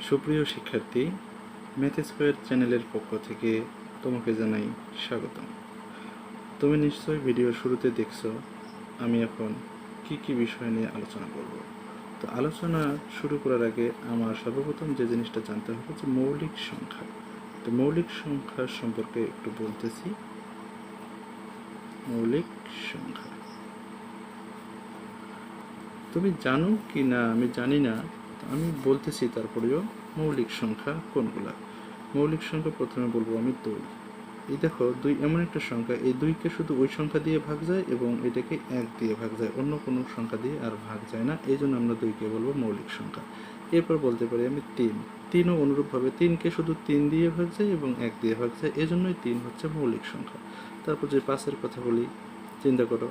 সুপ্রিয় শিক্ষার্থী, math square চ্যানেলের পক্ষ থেকে তোমাকে জানাই স্বাগতম। তুমি নিশ্চয়ই ভিডিওর শুরুতে দেখছো আমি এখন কি বিষয় নিয়ে আলোচনা করব। তো আলোচনা শুরু করার আগে আমার সর্বপ্রথম যে জিনিসটা জানতে হবে যে মৌলিক সংখ্যা। তো মৌলিক সংখ্যার সম্পর্কে একটু বলতেছি। মৌলিক সংখ্যা তুমি জানো কি না আমি জানি না, আমি বলতেছি তারপরেও। মৌলিক সংখ্যা কোনগুলা? মৌলিক সংখ্যা প্রথমে বলবো আমি 2। এই দেখো 2 এমন একটা সংখ্যা, এই 2কে শুধু ওই সংখ্যা দিয়ে ভাগ যায় এবং এটাকে 1 দিয়ে ভাগ যায়, অন্য কোনো সংখ্যা দিয়ে আর ভাগ যায় না। এই জন্য আমরা 2কে বলবো মৌলিক সংখ্যা। এরপর বলতে পারি আমি 3ও অনুরূপভাবে 3কে শুধু 3 দিয়ে ভাগ যায় এবং 1 দিয়ে ভাগ যায়, এই জন্যই 3 হচ্ছে মৌলিক সংখ্যা। তারপর যে 5-এর কথা বলি, চিন্তা করো,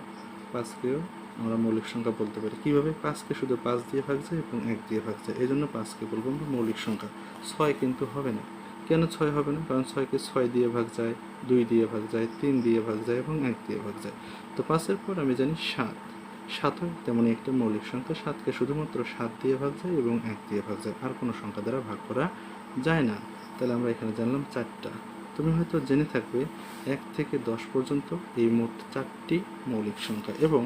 5কেও আমরা মৌলিক সংখ্যা বলতে পারি। কীভাবে? 5কে শুধু 5 দিয়ে ভাগ যায় এবং 1 দিয়ে ভাগ যায়, এই জন্য 5কে বলবো আমরা মৌলিক সংখ্যা। 6 কিন্তু হবে না। কেন 6 হবে না? কারণ 6কে 6 দিয়ে ভাগ যায়, 2 দিয়ে ভাগ যায়, 3 দিয়ে ভাগ যায় এবং 1 দিয়ে ভাগ যায়। তো 5-এর পর আমি জানি 7ও তেমনই একটা মৌলিক সংখ্যা। 7কে শুধুমাত্র 7 দিয়ে ভাগ যায় এবং 1 দিয়ে ভাগ যায়, আর কোনো সংখ্যা দ্বারা ভাগ করা যায় না। তাহলে আমরা এখানে জানলাম 4টা। তুমি হয়তো জেনে থাকবে 1 থেকে 10 পর্যন্ত এই মোট 4টি মৌলিক সংখ্যা, এবং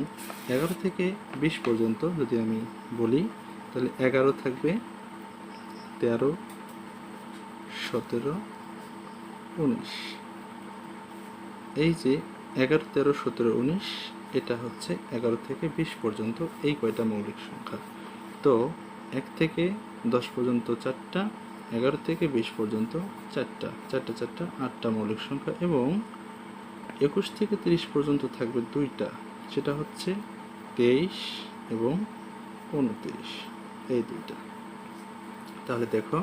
11 থেকে 20 পর্যন্ত যদি আমি বলি তাহলে 11 থাকবে, 13, 17, 19। এই যে 11, 13, 17, 19 এটা হচ্ছে 11 থেকে 20 পর্যন্ত এই কয়টা মৌলিক সংখ্যা। তো 1 থেকে 10 পর্যন্ত 4টা, 11 থেকে 20 পর্যন্ত 4টা, 8টা মৌলিক সংখ্যা, এবং 21 থেকে 30 পর্যন্ত থাকবে 2টা, সেটা হচ্ছে 23 এবং 29, এই 2টা। তাহলে দেখো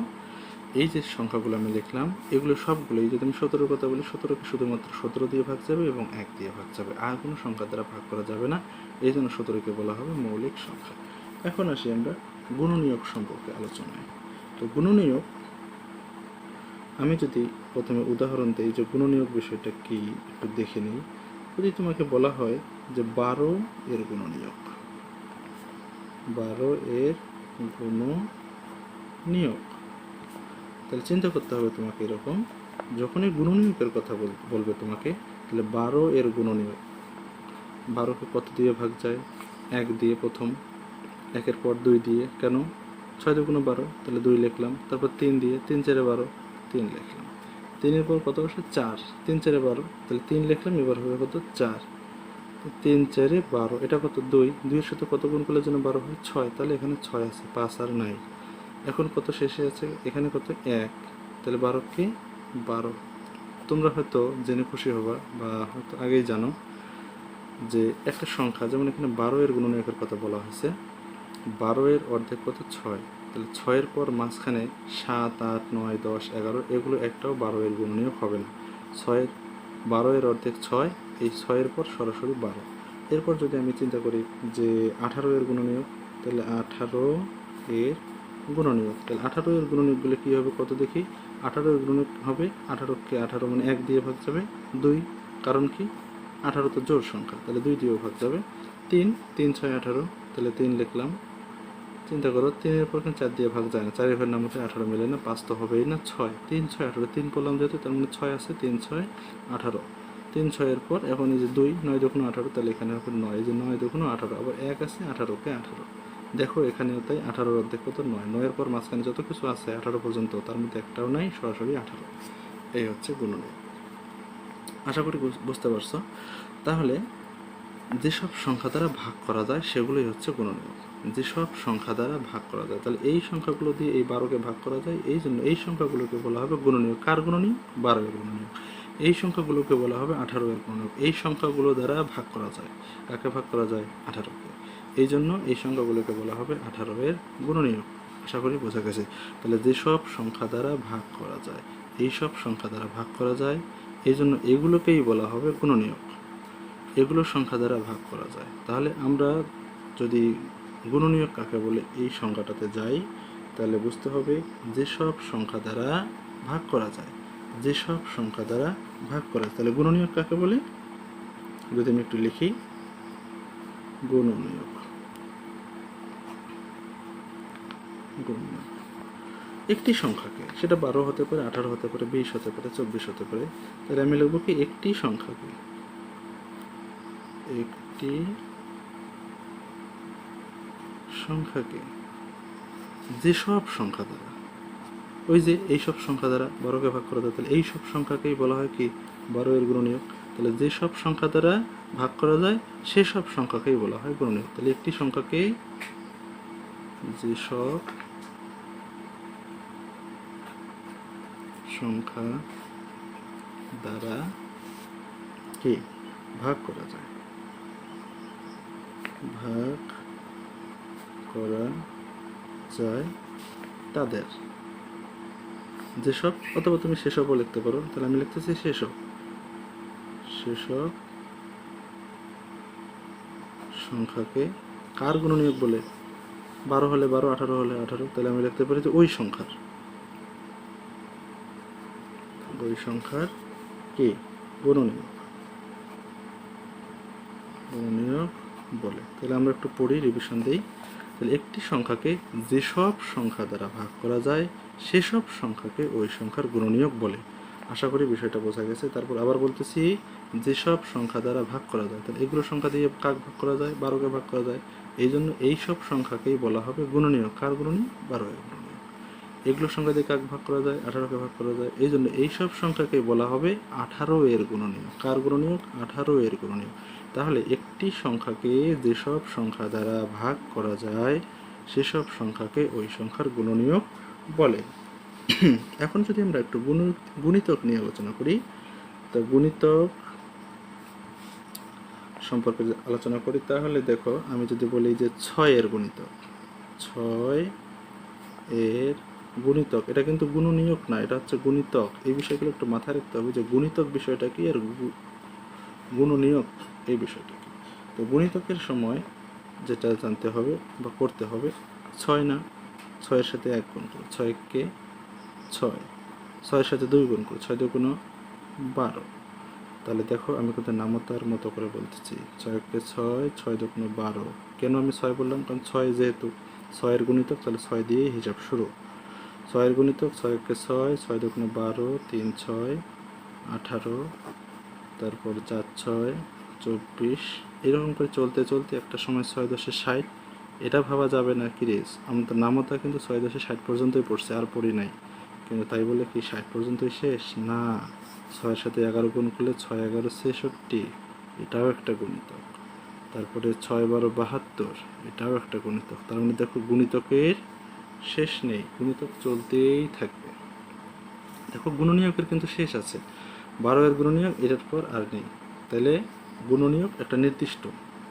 এই যে সংখ্যাগুলো আমি লিখলাম এগুলো সবগুলোই, যদি আমি 17-র কথা বলি, 17কে শুধুমাত্র 17 দিয়ে ভাগ যাবে এবং 1 দিয়ে ভাগ যাবে, আর কোনো সংখ্যা দ্বারা ভাগ করা যাবে না, এই জন্য 17কে বলা হবে মৌলিক সংখ্যা। এখন আসি আমরা গুণনীয়ক সম্পর্কে আলোচনায়। তো গুণনীয়ক, আমি যদি প্রথমে উদাহরণ দিই যে গুণনীয়ক বিষয়টা কি একটু দেখে নিই। যদি তোমাকে বলা হয় যে 12 এর গুণনীয়ক, 12 এর গুণনীয়ক, তাহলে চিন্তা করতে হবে তোমাকে এরকম, যখনই গুণনীয়কের কথা বলবে তোমাকে, তাহলে 12 এর গুণনীয়ক, 12কে কত দিয়ে ভাগ যায়? 1 দিয়ে প্রথম, 1-এর পর 2 দিয়ে, কেন? 6 2 12, তাহলে 2 লিখলাম। তারপর 3 দিয়ে, 3 4 12, 3 লিখলাম। 3-এর পর কত বসে? 4, 3 4 12, তাহলে 3 লিখলাম। এবার হবে কত? 4, 3 4 12, এটা কত? 2, 2-এর সাথে কত গুণ করলে যেন 12 হয়? 6, তাহলে এখানে 6 আছে, 5 আর নাই। এখন কত শেষে আছে? এখানে কত? 1, তাহলে 12কে 12। তোমরা হয়তো জেনে খুশি হবা, বা হয়তো আগেই জানো যে একটা সংখ্যা, যেমন এখানে 12 এর গুণনীয়কের কথা বলা হয়েছে, 12 এর অর্ধেক কত? 6, তাহলে 6-এর পর মাঝখানে 7, 8, 9, 10, 11 এগুলো একটাও 12 এর গুণনীয়ক হবে না। 12 এর অর্ধেক 6, এই 6-এর পর সরাসরি 12। এরপর যদি আমি চিন্তা করি যে 18 এর গুণনীয়ক, তাহলে 18 এর গুণনীয়ক, তাহলে 18 এর গুণনীয়কগুলো কী হবে? কত দেখি? 18 এর গুণনীয়ক হবে 18কে 18 মানে 1 দিয়ে ভাগ যাবে, 2, কারণ কি? 18 তো জোড় সংখ্যা, তাহলে 2 দিয়েও ভাগ যাবে। 3, 3 6 18, তাহলে 3 লিখলাম। চিন্তা করো, 3-এর পর 4 দিয়ে ভাগ যায় না, 4-এর ঘর নাম হচ্ছে 18 মিলে না, 5 তো হবেই না, 6, 3 6 18, 3 করলাম যেহেতু, তার মানে 6 আছে, 3 6 18, 3 6-এর পর এখন এই যে 2, 9 2 18, তাহলে এখানে হবে 9, এই যে 9 2 18, আবার 1 আছে, 18কে 18। দেখো এখানেও তাই, 18-এর অর্ধেক কত? 9, 9-এর পর মাঝখানে যত কিছু আছে 18 পর্যন্ত, তার মধ্যে একটাও নাই, সরাসরি 18। এই হচ্ছে গুণনীয়ক। আশা করি বুঝতে পারছো। তাহলে যেসব সংখ্যা দ্বারা ভাগ করা যায় সেগুলোই হচ্ছে গুণনীয়ক। যেসব সংখ্যা দ্বারা ভাগ করা যায়, তাহলে এই সংখ্যাগুলো দিয়ে এই 12কে ভাগ করা যায়, এই জন্য এই সংখ্যাগুলোকে বলা হবে গুণনীয়ক। কার গুণনীয়ক? 12 এর গুণনীয়ক। এই সংখ্যাগুলোকে বলা হবে 18 এর গুণনীয়ক। এই সংখ্যাগুলো দ্বারা ভাগ করা যায়, কাকে ভাগ করা যায়? 18কে। এই জন্য এই সংখ্যাগুলোকে বলা হবে 18 এর গুণনীয়ক। আশা করি বোঝা গেছে। তাহলে যেসব সংখ্যা দ্বারা ভাগ করা যায়, এই সব সংখ্যা দ্বারা ভাগ করা যায়, এই জন্য এগুলোকেই বলা হবে গুণনীয়ক। এগুলো সংখ্যা দ্বারা ভাগ করা যায়। তাহলে আমরা যদি গুণনীয়ক কাকে বলে এই সংখ্যাটাতে যাই, তাহলে বুঝতে হবে যেসব সংখ্যা দ্বারা ভাগ করা যায়, যেসব সংখ্যা দ্বারা ভাগ করা যায়, তাহলে গুণনীয়ক কাকে বলে? যদি আমি একটু লিখি, গুণনীয়ক, গুণনীয়ক একটি সংখ্যাকে, সেটা 12 হতে পারে, 18 হতে পারে, 20 হতে পারে, 24 হতে পারে, তাহলে আমি লিখবো কি একটি সংখ্যাকে, একটি সংখ্যাকে যেসব সংখ্যা দ্বারা, ওই যে এইসব সংখ্যা দ্বারা 12কে ভাগ করা যায়, তাহলে এইসব সংখ্যাকেই বলা হয় কি 12 এর গুণনীয়ক। তাহলে যেসব সংখ্যা দ্বারা ভাগ করা যায় সেসব সংখ্যাকেই বলা হয় গুণনীয়ক। তাহলে একটি সংখ্যাকে যেসব সংখ্যা দ্বারা কি ভাগ করা যায়, ভাগ করা যায় তাদের, যেসব, অথবা তুমি সেসবও লিখতে পারো, তাহলে আমি লিখতেছি সেসব, সেসব সংখ্যাকে কার গুণনীয়ক বলে? 12 হলে 12, 18 হলে 18, তাহলে আমি লিখতে পারি যে ওই সংখ্যার, ওই সংখ্যার কি গুণনীয়ক, গুণনীয়ক বলে। তাহলে আমরা একটু পড়ি, রিভিশন দিই। তাহলে একটি সংখ্যাকে যেসব সংখ্যা দ্বারা ভাগ করা যায় সেসব সংখ্যাকে ওই সংখ্যার গুণনীয়ক বলে। আশা করি বিষয়টা বোঝা গেছে। তারপর আবার বলতেছি, যেসব সংখ্যা দ্বারা ভাগ করা যায়, তাহলে এগুলো সংখ্যা দিয়ে কাক ভাগ করা যায়, 12কে ভাগ করা যায়, এই জন্য এইসব সংখ্যাকেই বলা হবে গুণনীয়ক। কার গুণনীয়ক? 12 এর গুণনীয়ক। এগুলো সংখ্যা দিয়ে কাক ভাগ করা যায়, 18কে ভাগ করা যায়, এই জন্য এইসব সংখ্যাকেই বলা হবে 18 এর গুণনীয়ক। কার গুণনীয়ক? 18 এর গুণনীয়ক। তাহলে একটি সংখ্যাকে যেসব সংখ্যা দ্বারা ভাগ করা যায় সেসব সংখ্যাকে ওই সংখ্যার গুণনীয়ক বলে। এখন যদি আমরা একটু গুণিতক নিয়ে আলোচনা করি, তো গুণিতক সম্পর্কে আলোচনা করি, তাহলে দেখো আমি যদি বলি যে 6 এর গুণিতক, 6 এর গুণিতক, এটা কিন্তু গুণনীয়ক না, এটা হচ্ছে গুণিতক। এই বিষয়গুলো একটু মাথায় রাখতে হবে যে গুণিতক বিষয়টা কি আর গুণনীয়ক এই বিষয়টা কি। তো গুণিতকের সময় যেটা জানতে হবে বা করতে হবে, 6 না, 6-এর সাথে 1 গুণ করো, 6কে 6, 6-এর সাথে 2 গুণ করো, 6 2 12। তাহলে দেখো আমি কিন্তু নামতার মতো করে বলতেছি, 6কে 6, 6 2 12। কেন আমি 6 বললাম? কারণ 6 যেহেতু 6 এর গুণিতক, তাহলে 6 দিয়ে হিসাব শুরু। 6 এর গুণিতক, 6কে 6, 6 2 12, 3 6 18, তারপর 4 6 24, এরকম করে চলতে চলতে একটা সময় 6 10 60। এটা ভাবা যাবে না কি রে, আমাদের নামতা কিন্তু 6 10 60 পর্যন্তই পড়ছে, আর পড়ি নাই, কিন্তু তাই বলে কি 60 পর্যন্তই শেষ না। 6-এর সাথে 11 গুণ করলে 6 11 66, এটাও একটা গুণিতক। তারপরে 6 12 72, এটাও একটা গুণিতক। তার মানে দেখো গুণিতকের শেষ নেই, গুণিতক চলতেই থাকবে। দেখো গুণনীয়কের কিন্তু শেষ আছে, 12 এর গুণনীয়ক, এটার পর আর নেই। তাহলে গুণনীয়ক একটা নির্দিষ্ট,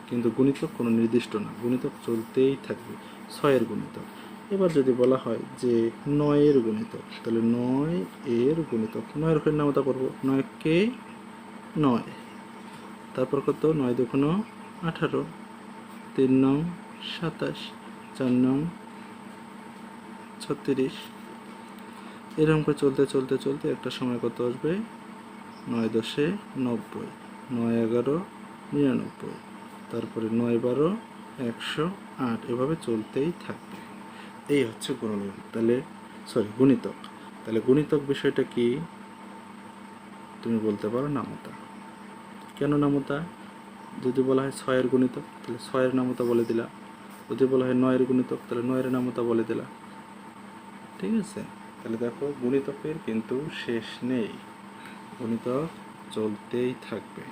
কিন্তু গুণিতক কোনো নির্দিষ্ট না, গুণিতক চলতেই থাকবে। 6 এর গুণিতক। এবার যদি বলা হয় যে 9 এর গুণিতক, তাহলে 9 এর গুণিতক, 9 এর নামতা করবো, 9কে 9, তারপর কত, 9 2 18, 3 9 27, 4 9 36, এরকম করে চলতে চলতে চলতে একটা সময় কত আসবে, 9 10 90, 9 11 99, তারপরে 9 12 108, এভাবে চলতেই থাকবে। এই হচ্ছে গুণনীয়ক। তাহলে গুণিতক। তাহলে গুণিতক বিষয়টা কি তুমি বলতে পারো নামতা। কেন নামতা? যদি বলা হয় 6 এর গুণিতক, তাহলে 6 এর নামতা বলে দিলা। যদি বলা হয় 9 এর গুণিতক, তাহলে 9 এর নামতা বলে দিলা। ঠিক আছে? তাহলে দেখো গুণিতকের কিন্তু শেষ নেই, গুণিতক চলতেই থাকবে,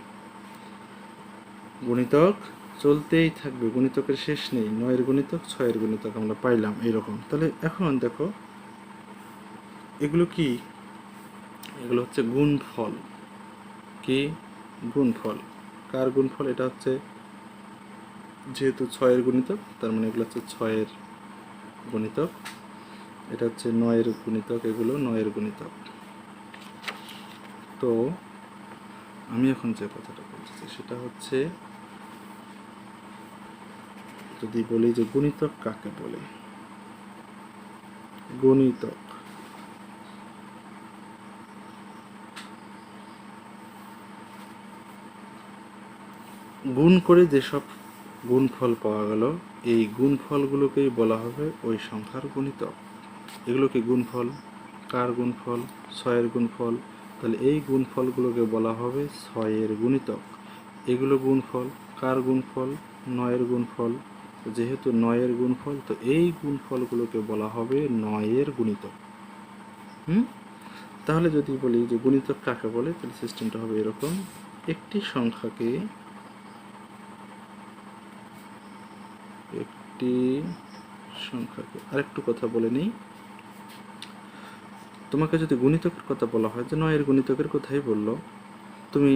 গুণিতক চলতেই থাকবে, গুণিতকের শেষ নেই। 9 এর গুণিতক, 6 এর গুণিতক আমরা পাইলাম এইরকম। তাহলে এখন দেখো এগুলো কি, এগুলো হচ্ছে গুণফল। কি গুণফল? কার গুণফল? এটা হচ্ছে যেহেতু 6 এর গুণিতক, তার মানে এগুলো হচ্ছে 6 এর গুণিতক, এটা হচ্ছে 9 এর গুণিতক, এগুলো 9 এর গুণিতক। তো আমি এখন যে কথাটা বলতেছি সেটা হচ্ছে, যদি বলি যে গুণিতক কাকে বলে, গুণিতক গুণ করে যেসব গুণফল পাওয়া গেল, এই গুণফলগুলোকেই বলা হবে ওই সংখ্যার গুণিতক। এগুলো কি গুণফল, কার গুণফল, 6-এর গুণফল। তাহলে এই গুণফলগুলোকে বলা হবে 6-এর গুণিতক। এগুলো গুণফল, কার গুণফল, 9-এর গুণফল। যেহেতু 9-এর গুণফল, তো এই গুণফলগুলোকে বলা হবে 9-এর গুণিতক। তাহলে যদি বলি যে গুণিতক কাকে বলে, তাহলে সিস্টেমটা হবে এরকম: একটি সংখ্যাকে আরেকটু কথা বলে নিই। তোমাকে যদি গুণিতকের কথা বলা হয়, যে 9-এর গুণিতকের কথাই বললো, তুমি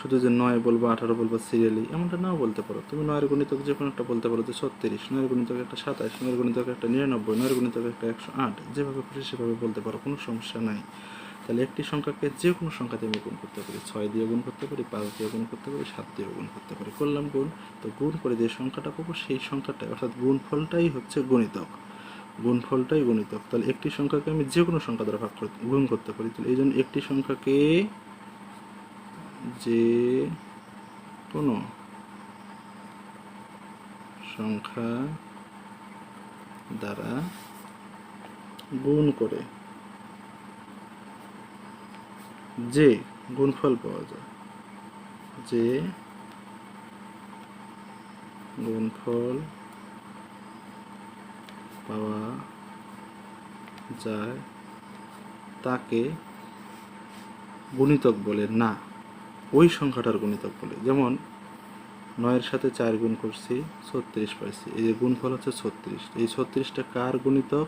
শুধু যে 9 বলবো, 18 বলবো সিরিয়ালি, এমনটা নাও বলতে পারো। তুমি 9-এর গুণিতক যে কোনো একটা বলতে পারো, যে 36, 9-এর গুণিতক একটা 27, 9-এর গুণিতক একটা 99, 9-এর গুণিতক একটা 108। যেভাবে খুশি সেভাবে বলতে পারো, কোনো সমস্যা নাই। তাহলে একটি সংখ্যাকে যে কোনো সংখ্যা দিয়ে আমি গুণ করতে পারি। 6 দিয়ে গুণ করতে পারি, 5 দিয়ে গুণ করতে পারি, 7 দিয়ে গুণ করতে পারি। করলাম গুণ, তো গুণ করে যে সংখ্যাটা পাবো সেই সংখ্যাটাই, অর্থাৎ গুণফলটাই হচ্ছে গুণিতক। গুণফলটাই গুণিতক। তাহলে একটি সংখ্যাকে আমি যে কোনো সংখ্যা দ্বারা গুণ করতে পারি। তাহলে এই জন্য একটি সংখ্যাকে যে কোনো সংখ্যা দ্বারা গুণ করে যে গুণফল পাওয়া যায়, যে গুণফল পাওয়া যায় তাকে গুণিতক বলে না, ওই সংখ্যাটার গুণিতক বলে। যেমন 9-এর সাথে 4 গুণ করছি, 36 পাইছি। এই যে গুণফল হচ্ছে 36। এই 36টা কার গুণিতক?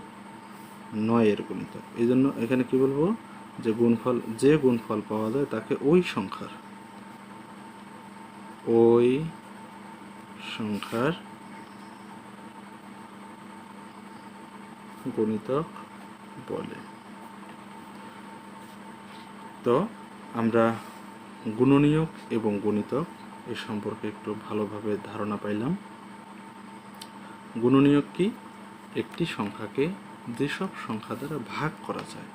9-এর গুণিতক। এই জন্য এখানে কি বলবো, যে গুণফল পাওয়া যায় তাকে ওই সংখ্যার গুণিতক বলে। তো আমরা গুণনীয়ক এবং গুণিতক এ সম্পর্কে একটু ভালোভাবে ধারণা পাইলাম। গুণনীয়ক কি? একটি সংখ্যাকে যেসব সংখ্যা দ্বারা ভাগ করা যায়,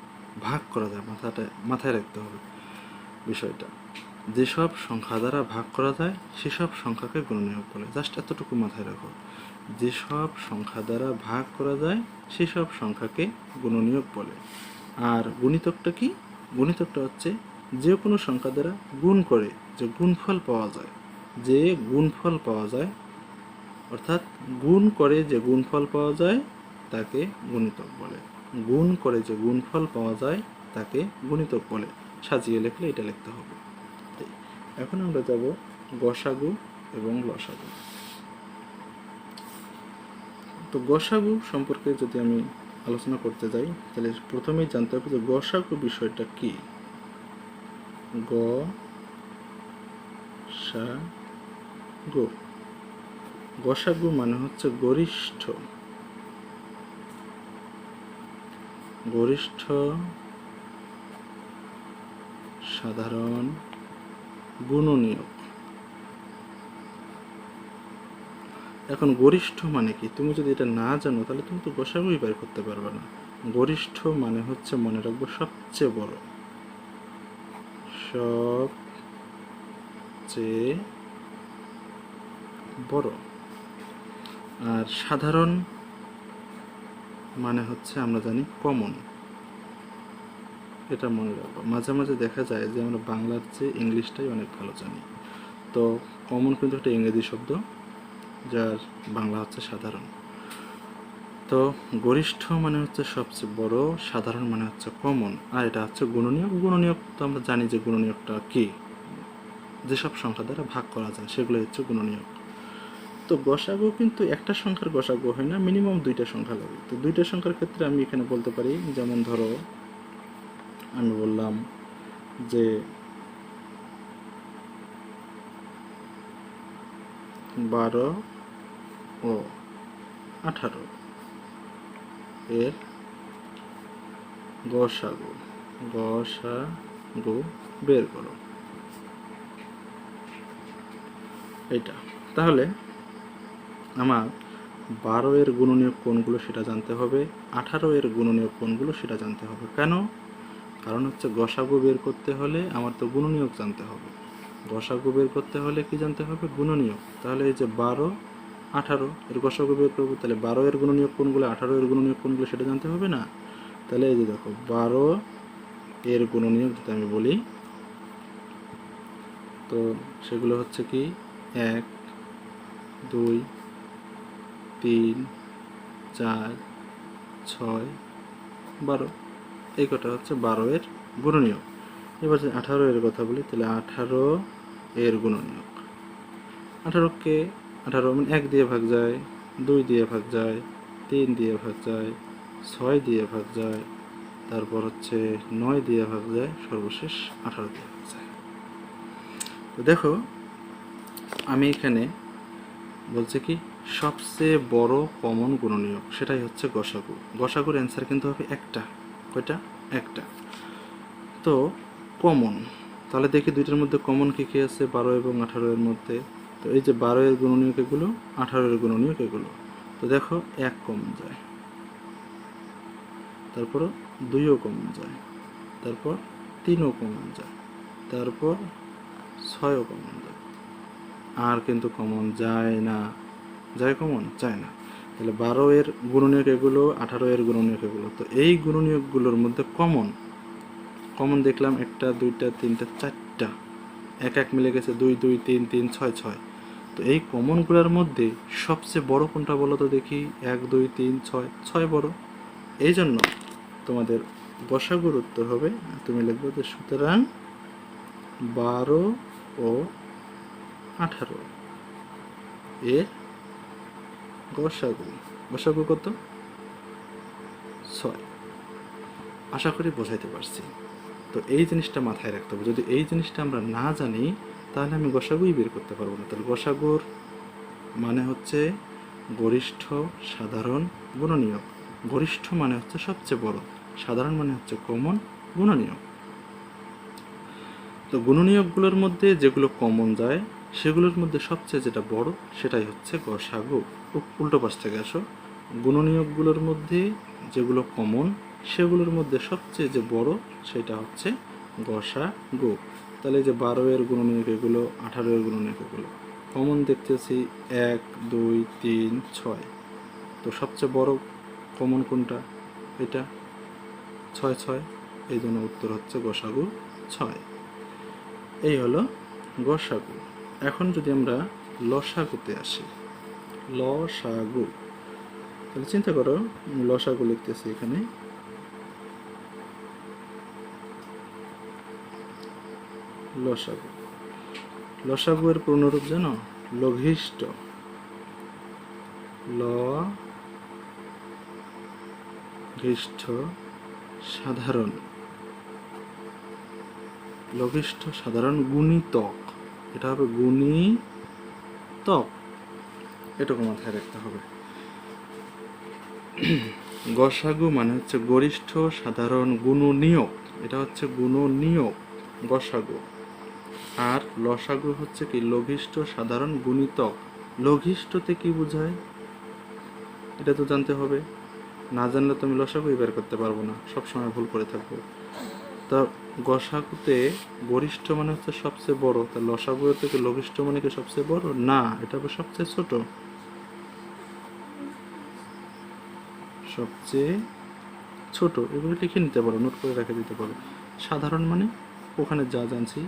মাথায় রাখতে হবে বিষয়টা। যেসব সংখ্যা দ্বারা ভাগ করা যায় সেসব সংখ্যাকে গুণনীয়ক বলে। জাস্ট এতটুকু মাথায় রাখো, যেসব সংখ্যা দ্বারা ভাগ করা যায় সেসব সংখ্যাকে গুণনীয়ক বলে। আর গুণিতকটা কি? গুণিতকটা হচ্ছে যে কোনো সংখ্যা দ্বারা গুণ করে যে গুণফল পাওয়া যায়, অর্থাৎ গুণ করে যে গুণফল পাওয়া যায় তাকে গুণিতক বলে। গুণ করে যে গুণফল পাওয়া যায় তাকে গুণিতক বলে। সাজিয়ে লিখলে এটা লিখতে হবে। এখন আমরা যাব গসাগু এবং লসাগু। তো গসাগু সম্পর্কে যদি আমি আলোচনা করতে যাই, তাহলে প্রথমেই জানতে হবে যে গসাগু বিষয়টা কি। গসাগু মানে হচ্ছে গরিষ্ঠ সাধারণ গুণনীয়ক। এখন গরিষ্ঠ মানে কি, তুমি যদি এটা না জানো তাহলে তুমি তো গসাগুই বের করতে পারবে না। গরিষ্ঠ মানে হচ্ছে, মনে রাখবো, সবচেয়ে বড়। আর সাধারণ মানে হচ্ছে আমরা জানি কমন। এটা মনে রাখবো। মাঝে মাঝে দেখা যায় যে আমরা বাংলার চেয়ে ইংলিশটাই অনেক ভালো জানি। তো কমন কিন্তু একটা ইংরেজি শব্দ, যার বাংলা হচ্ছে সাধারণ। তো গরিষ্ঠ মানে হচ্ছে সবচেয়ে বড়, সাধারণ মানে হচ্ছে কমন, আর এটা হচ্ছে গুণনীয়ক। গুণনীয়ক তো আমরা জানি যে গুণনীয়কটা কি, যেসব সংখ্যা দ্বারা ভাগ করা যায় সেগুলো হচ্ছে গুণনীয়ক। তো গসাগু কিন্তু একটা সংখ্যার গসাগু হয় না, মিনিমাম 2টা সংখ্যা লাগে। তো 2টা সংখ্যার ক্ষেত্রে আমি এখানে বলতে পারি, যেমন ধরো আমি বললাম যে 12 ও 18 এর গসাগু বের করো, এইটা। তাহলে আমার 12 এর গুণনীয়ক কোনগুলো সেটা জানতে হবে, 18 এর গুণনীয়ক কোনগুলো সেটা জানতে হবে। কেন? কারণ হচ্ছে গসাগু বের করতে হলে আমার তো গুণনীয়ক জানতে হবে। গসাগু বের করতে হলে কি জানতে হবে? গুণনীয়ক। তাহলে এই যে 12 18 এর গসাগু বের করবো, তাহলে 12 এর গুণনীয়ক কোনগুলো, 18 এর গুণনীয়ক কোনগুলো সেটা জানতে হবে না? তাহলে এই যে দেখো 12 এর গুণনীয়ক যদি আমি বলি, তো সেগুলো হচ্ছে কি 1 2 3 4 6 12, এই কটা হচ্ছে 12 এর গুণনীয়ক। এবার যদি 18 এর কথা বলি, তাহলে 18 এর গুণনীয়ক, 18কে 18 মানে 1 দিয়ে ভাগ যায়, 2 দিয়ে ভাগ যায়, 3 দিয়ে ভাগ যায়, 6 দিয়ে ভাগ যায়, তারপর হচ্ছে 9 দিয়ে ভাগ যায়, সর্বশেষ 18 দিয়ে ভাগ যায়। তো দেখো আমি এখানে বলছে কি সবচেয়ে বড় কমন গুণনীয়ক, সেটাই হচ্ছে গসাগু। গসাগুর অ্যান্সার কিন্তু হবে একটা, কয়টা? একটা। তো কমন, তাহলে দেখি দুইটার মধ্যে কমন কী কী আছে 12 এবং 18 এর মধ্যে। তো এই যে 12 এর গুণনীয়ক এগুলো, 18 এর গুণনীয়ক এগুলো। তো দেখো 1 কমন যায়, তারপর 2ও কমন যায়, তারপর 3ও কমন যায়, তারপর 6ও কমন যায়, আর কিন্তু কমন যায় না। যায় কমন? যায় না। তাহলে 12 এর গুণনীয়ক এগুলো, 18 এর গুণনীয়ক এগুলো। তো এই গুণনীয়কগুলোর মধ্যে কমন কমন দেখলাম 1টা 2টা 3টা 4টা, 1 মিলে গেছে, 2 2 3 3 6 6। তো এই কমনগুলোর মধ্যে সবচেয়ে বড় কোনটা বলো তো দেখি? 1 2 3 6, 6 বড়। এই জন্য তোমাদের গসাগুর উত্তর হবে, তুমি লিখবে যে সুতরাং 12 ও 18 এর গসাগু, গসাগু কত? 6। আশা করি বোঝাইতে পারছি। তো এই জিনিসটা মাথায় রাখতে হবে, যদি এই জিনিসটা আমরা না জানি তাহলে আমি গসাগুই বের করতে পারবো না। তাহলে গসাগুর মানে হচ্ছে গরিষ্ঠ সাধারণ গুণনীয়ক। গরিষ্ঠ মানে হচ্ছে সবচেয়ে বড়, সাধারণ মানে হচ্ছে কমন গুণনীয়ক। তো গুণনীয়কগুলোর মধ্যে যেগুলো কমন যায় সেগুলোর মধ্যে সবচেয়ে যেটা বড় সেটাই হচ্ছে গসাগু। উল্টো পাশ থেকে আসো, গুণনীয়কগুলোর মধ্যে যেগুলো কমন সেগুলোর মধ্যে সবচেয়ে যে বড় সেটা হচ্ছে গসাগু। তাহলে যে 12 এর গুণনীয়ক এগুলো, 18 এর গুণনীয়ক এগুলো কমন দেখতেছি 1 2 3 6। তো সবচেয়ে বড় কমন কোনটা? এটা 6 6, এই জন্য উত্তর হচ্ছে গসাগু 6। এই হলো গসাগু। এখন যদি আমরা লসাগুতে আসি, লসাগু, তাহলে চিন্তা করো লসাগু লিখতেছি এখানে। লসাগু, লসাগু এর পূর্ণরূপ জানো? লঘিষ্ঠ। লঘিষ্ঠ সাধারণ, লঘিষ্ঠ সাধারণ গুণিতক, এটা হবে গুণিতক, এটুকু মাথায় রাখতে হবে। গসাগু মানে হচ্ছে গরিষ্ঠ সাধারণ গুণনীয়ক, এটা হচ্ছে গুণনীয়ক গসাগু। আর লসাগু হচ্ছে কি লঘিষ্ঠ সাধারণ গুণিতক। লঘিষ্ঠতে কি বোঝায় এটা তো জানতে হবে, না জানলে তো আমি লসাগুই বের করতে পারবো না, সবসময় ভুল করে থাকবো। তা গসাগুতে গরিষ্ঠ মানে হচ্ছে সবচেয়ে বড়, তা লসাগু থেকে লঘিষ্ঠ মানে কি সবচেয়ে বড়? না, এটা হবে সবচেয়ে ছোট। সবচেয়ে ছোট, এগুলো লিখে নিতে পারো, নোট করে রেখে দিতে পারো। সাধারণ মানে ওখানে যা জানছি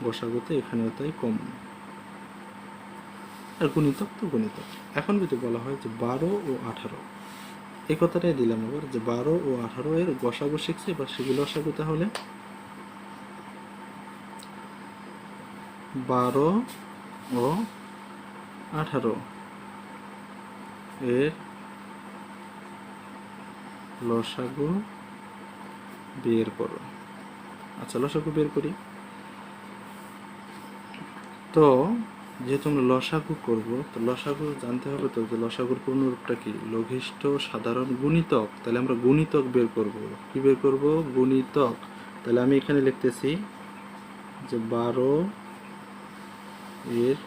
গসাগুতে এখানেও তাই কম। আর গুণিতক তো গুণিতক। এখন যদি বলা হয় যে 12 ও 18, এই কথাটাই দিলাম আবার, যে 12 ও 18 এর গসাগু শিখছি, এবার সেগুলো লসাগু। তাহলে 12 ও 18 এর লসাগু বের করো। আচ্ছা, লসাগু বের করি। তো যেহেতু আমরা লসাগু করবো, তো লসাগু জানতে হবে তো যে লসাগুর পূর্ণরূপটা কি? লঘিষ্ঠ সাধারণ গুণিতক। তাহলে আমরা গুণিতক বের করব। কি বের করব? গুণিতক। তাহলে আমি এখানে লিখতেছি যে 12 এর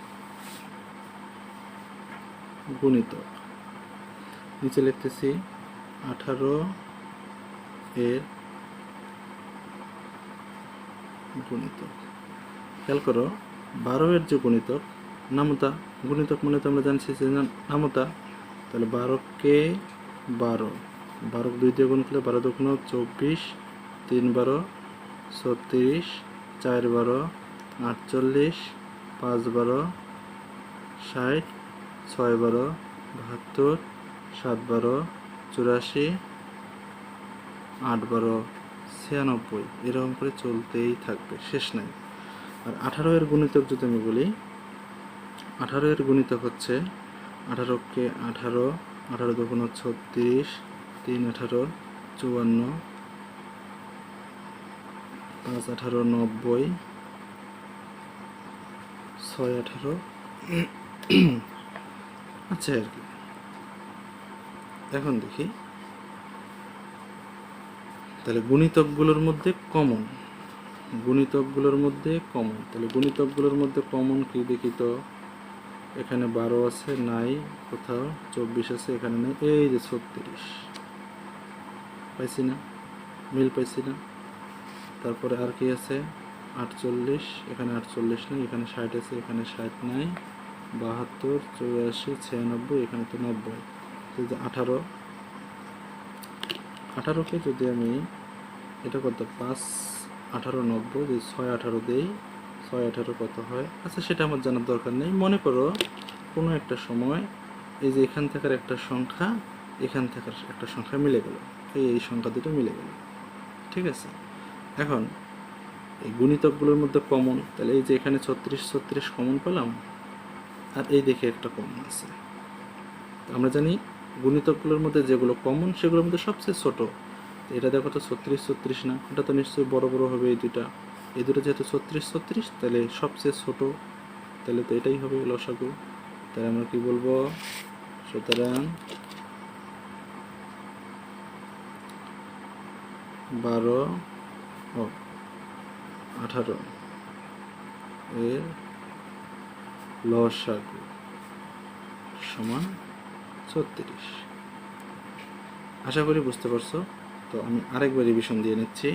গুণিতক, নিচে লিখতেছি 18 এর গুণিতক। খেয়াল করো 12 এর যে গুণিতক নামতা, গুণিতক মানে তো আমরা জানছি যে নামতা। তাহলে 12কে 12, 12 2 দিয়ে গুণ করলে 12 দুগুণ 24, 3 12 36, 4 12 48, 5 12 60, 6 12 72, 7 12 84, 8 12 96, এরকম করে চলতেই থাকবে, শেষ নাই। আর 18 এর গুণিতক যদি আমি বলি, 18 এর গুণিতক হচ্ছে 18কে 18, 18 দুগুণ 36, 3 18 54, 5 18 90, 6 18 আচ্ছা আর কি। এখন দেখি তাহলে গুণিতকগুলোর মধ্যে কমন, তাহলে গুণিতকগুলোর মধ্যে কমন কি দেখি তো। এখানে 12 আছে, নাই কোথাও। 24 আছে, এখানে নেই। এই যে 36 পাইছি না, মিল পাইছি না। তারপরে আর কি আছে, 48, এখানে 48 নেই, এখানে 60 আছে, এখানে 60 নাই। 72 84 96, এখানে তো 90। এই যে 18কে যদি আমি এটা কত, 5 18 90, যদি 6 18 দেই, 6 18 কত হয়, আচ্ছা সেটা আমার জানার দরকার নেই। মনে করো কোনো একটা সময় এই যে এখান থাকার একটা সংখ্যা এখান থাকার একটা সংখ্যা মিলে গেল, এই সংখ্যা দুটো মিলে গেল, ঠিক আছে। এখন এই গুণিতকগুলোর মধ্যে কমন, তাহলে এই যে এখানে 36 36 কমন পেলাম, আর এই দেখে একটা কমন আছে। আমরা জানি গুণিতকগুলোর মধ্যে যেগুলো কমন সেগুলোর মধ্যে সবচেয়ে ছোট। এটা দেখো তো 36 36 না, এটা তো নিশ্চয়ই বড় বড় হবে। এই দুটো যেহেতু 36 36, তাহলে সবচেয়ে ছোট, তাহলে তো এটাই হবে লসাগু। তাহলে আমরা কি বলবো, সুতরাং 12 ও 18 এর লসাগু সমান 36। আশা করি বুঝতে পারছো। তো আমি আরেকবার রিভিশন দিয়ে নিচ্ছি।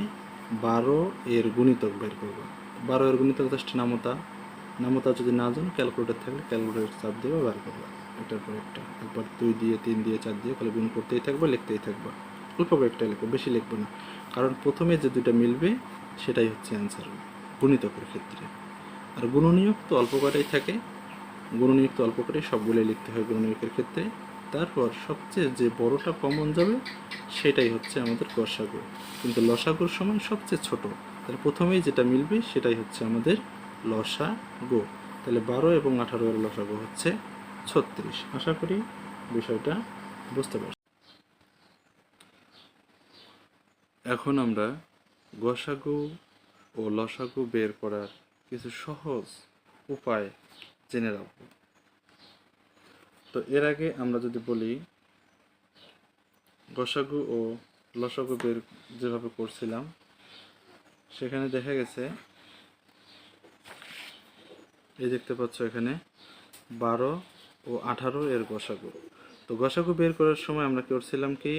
12 এর গুণিতক বের করবো। 12 এর গুণিতক জাস্ট নামতা যদি না জানো, ক্যালকুলেটর থাকলে ক্যালকুলেটর চাপ দেবে, বার করবা এটার পর একটা, একবার 2 দিয়ে 3 দিয়ে 4 দিয়ে খালি গুণ করতেই থাকবা, লিখতেই থাকবা। অল্প কয়েকটা লিখবো, বেশি লিখবো না, কারণ প্রথমে যে দুইটা মিলবে সেটাই হচ্ছে অ্যান্সার গুণিতকের ক্ষেত্রে। আর গুণনীয়ক তো অল্প কটাই থাকে, গুণনীয়ক তো অল্প করেই সবগুলোই লিখতে হয় গুণনীয়কের ক্ষেত্রে। তারপর সবচেয়ে যে বড়টা কমন যাবে সেটাই হচ্ছে আমাদের গসাগু, কিন্তু লসাগুর সময় সবচেয়ে ছোট। তাহলে প্রথমেই যেটা মিলবে সেটাই হচ্ছে আমাদের লসাগু। তাহলে 12 এবং 18 এর লসাগু হচ্ছে 36। আশা করি বিষয়টা বুঝতে পারছি। এখন আমরা গসাগু ও লসাগু বের করার কিছু সহজ উপায় জেনে রাখব। তো এর আগে আমরা যদি বলি গসাগু ও লসাগু বের যেভাবে করছিলাম, সেখানে দেখা গেছে, এই দেখতে পাচ্ছ এখানে 12 ও 18 এর গসাগু। তো গসাগু বের করার সময় আমরা করছিলাম কি,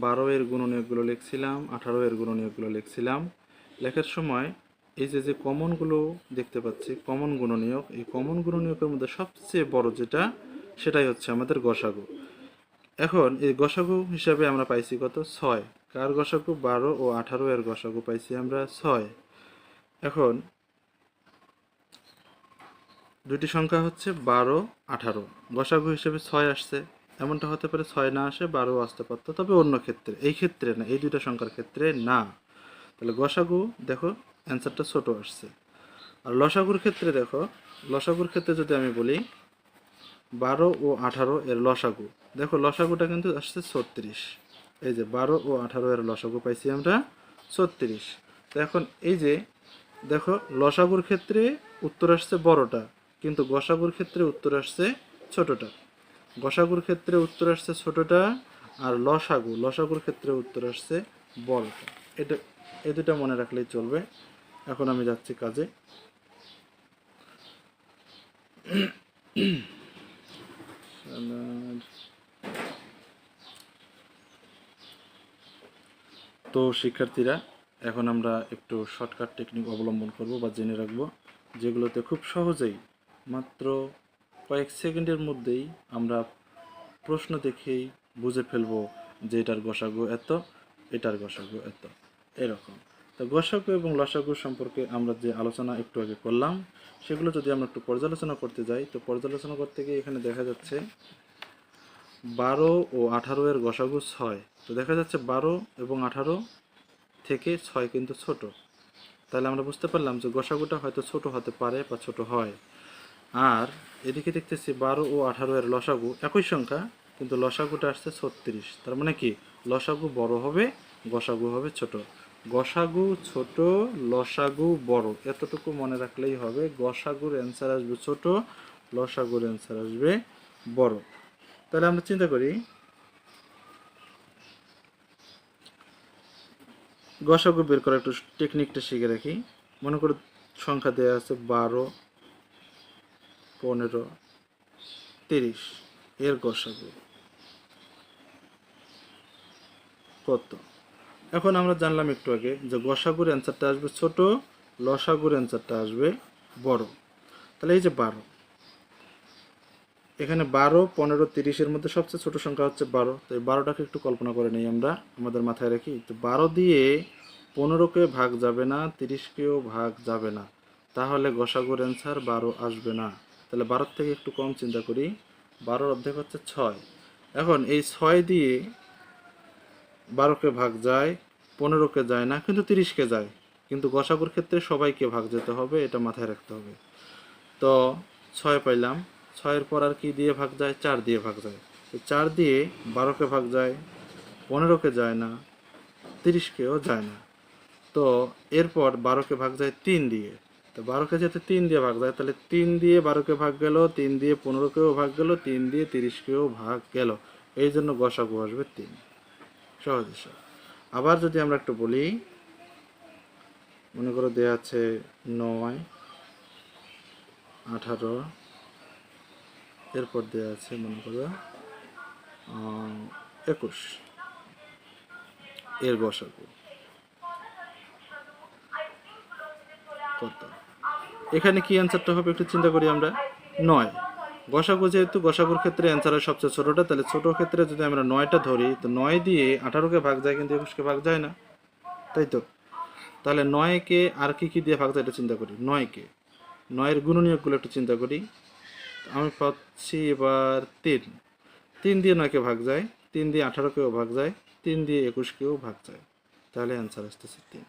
12 এর গুণনীয়কগুলো লিখছিলাম, 18 এর গুণনীয়কগুলো লিখছিলাম। লেখার সময় এই যে কমনগুলো দেখতে পাচ্ছি, কমন গুণনীয়ক, এই কমন গুণনীয়কের মধ্যে সবচেয়ে বড় যেটা, সেটাই হচ্ছে আমাদের গসাগু। এখন এই গসাগু হিসাবে আমরা পাইছি কত, 6। কার গসাগু, 12 ও 18 এর গসাগু পাইছি আমরা 6। এখন দুটি সংখ্যা হচ্ছে 12 18, গসাগু হিসেবে 6 আসছে। এমনটা হতে পারে 6 না আসে 12 আসতে পারতো, তবে অন্য ক্ষেত্রে, এই ক্ষেত্রে না, এই দুইটা সংখ্যার ক্ষেত্রে না। তাহলে গসাগু দেখো অ্যান্সারটা ছোট আসছে। আর লসাগুর ক্ষেত্রে দেখো, লসাগুর ক্ষেত্রে যদি আমি বলি 12 ও 18 এর লসাগু, দেখো লসাগুটা কিন্তু আসছে 36। এই যে 12 ও 18 এর লসাগু পাইছি আমরা 36। তো এখন এই যে দেখো লসাগুর ক্ষেত্রে উত্তর আসছে বড়টা, কিন্তু গসাগুর ক্ষেত্রে উত্তর আসছে ছোটটা। গসাগুর ক্ষেত্রে উত্তর আসছে ছোটটা, আর লসাগুর ক্ষেত্রে উত্তর আসছে বড়টা। এটা এই দুটা মনে রাখলেই চলবে। এখন আমি যাচ্ছি কাজে। তো শিক্ষার্থীরা, এখন আমরা একটু শর্টকাট টেকনিক অবলম্বন করব বা জেনে রাখবো, যেগুলোতে খুব সহজেই মাত্র কয়েক সেকেন্ডের মধ্যেই আমরা প্রশ্ন দেখেই বুঝে ফেলবো যে এটার গসাগু এত, এটার গসাগু এত, এরকম। তো গসাগু এবং লসাগু সম্পর্কে আমরা যে আলোচনা একটু আগে করলাম সেগুলো যদি আমরা একটু পর্যালোচনা করতে যাই, তো পর্যালোচনা করতে গিয়ে এখানে দেখা যাচ্ছে 12 ও 18 এর গসাগু 6। তো দেখা যাচ্ছে 12 এবং 18 থেকে 6 কিন্তু ছোট। তাহলে আমরা বুঝতে পারলাম যে গসাগুটা হয়তো ছোট হতে পারে বা ছোট হয়। আর এদিকে দেখতেছি 12 ও 18 এর লসাগু একই সংখ্যা, কিন্তু লসাগুটা আসছে 36। তার মানে কি লসাগু বড় হবে, গসাগু হবে ছোট। গসাগু ছোট, লসাগু বড়, এতটুকু মনে রাখলেই হবে। গসাগুর অ্যান্সার আসবে ছোট, লসাগুর অ্যান্সার আসবে বড়। তাহলে আমরা চিন্তা করি গসাগু বের করার একটু টেকনিকটা শিখে রাখি। মনে করো সংখ্যা দেওয়া আছে 12, 15, 30 এর গসাগু কত? এখন আমরা জানলাম একটু আগে যে গসাগুর অ্যান্সারটা আসবে ছোট, লসাগুর অ্যান্সারটা আসবে বড়। তাহলে এই যে 12, এখানে 12, 15, 30 এর মধ্যে সবচেয়ে ছোট সংখ্যা হচ্ছে 12। তো এই 12টাকে একটু কল্পনা করে নেই, আমরা আমাদের মাথায় রাখি। তো 12 দিয়ে 15কে ভাগ যাবে না, 30কেও ভাগ যাবে না, তাহলে গসাগুর অ্যান্সার 12 আসবে না। তাহলে 12 থেকে একটু কম চিন্তা করি, 12 অর্ধেক হচ্ছে 6। এখন এই 6 দিয়ে 12কে ভাগ যায়, 15কে যায় না, কিন্তু 30কে যায়। কিন্তু গসাগুর ক্ষেত্রে সবাইকে ভাগ যেতে হবে, এটা মাথায় রাখতে হবে। তো 6 পাইলাম, 6-এর পর আর কি দিয়ে ভাগ যায়? 4 দিয়ে ভাগ যায়। তো 4 দিয়ে 12কে ভাগ যায়, 15কে যায় না, 30কেও যায় না। তো এরপর 12কে ভাগ যায় 3 দিয়ে। তো 12কে যেতে 3 দিয়ে ভাগ যায়, তাহলে 3 দিয়ে 12কে ভাগ গেল, 3 দিয়ে 15কেও ভাগ গেল, 3 দিয়ে 30কেও ভাগ গেল। এই জন্য গসাগু আসবে 3। সহজ হিসাব। আবার যদি আমরা একটু বলি, মনে করো দেয়া আছে 9, 18, এরপর দেয়া আছে মনে করো 21 এর গসাগু কত? এখানে কি অ্যান্সারটা হবে একটু চিন্তা করি আমরা। 9 গসাগু, যেহেতু গসাগুর ক্ষেত্রে অ্যান্সারের সবচেয়ে ছোটটা, তাহলে ছোট ক্ষেত্রে যদি আমরা 9টা ধরি, তো 9 দিয়ে 18কে ভাগ যায়, কিন্তু 21কে ভাগ যায় না, তাই তো? তাহলে 9কে আর কি কি দিয়ে ভাগ যায় এটা চিন্তা করি। 9কে 9-এর গুণনীয়কগুলো একটু চিন্তা করি। আমি পাচ্ছি এবার 3। 3 দিয়ে 9কে ভাগ যায়, 3 দিয়ে 18কেও ভাগ যায়, 3 দিয়ে 21কেও ভাগ যায়, তাহলে অ্যান্সার আসতেছে 3।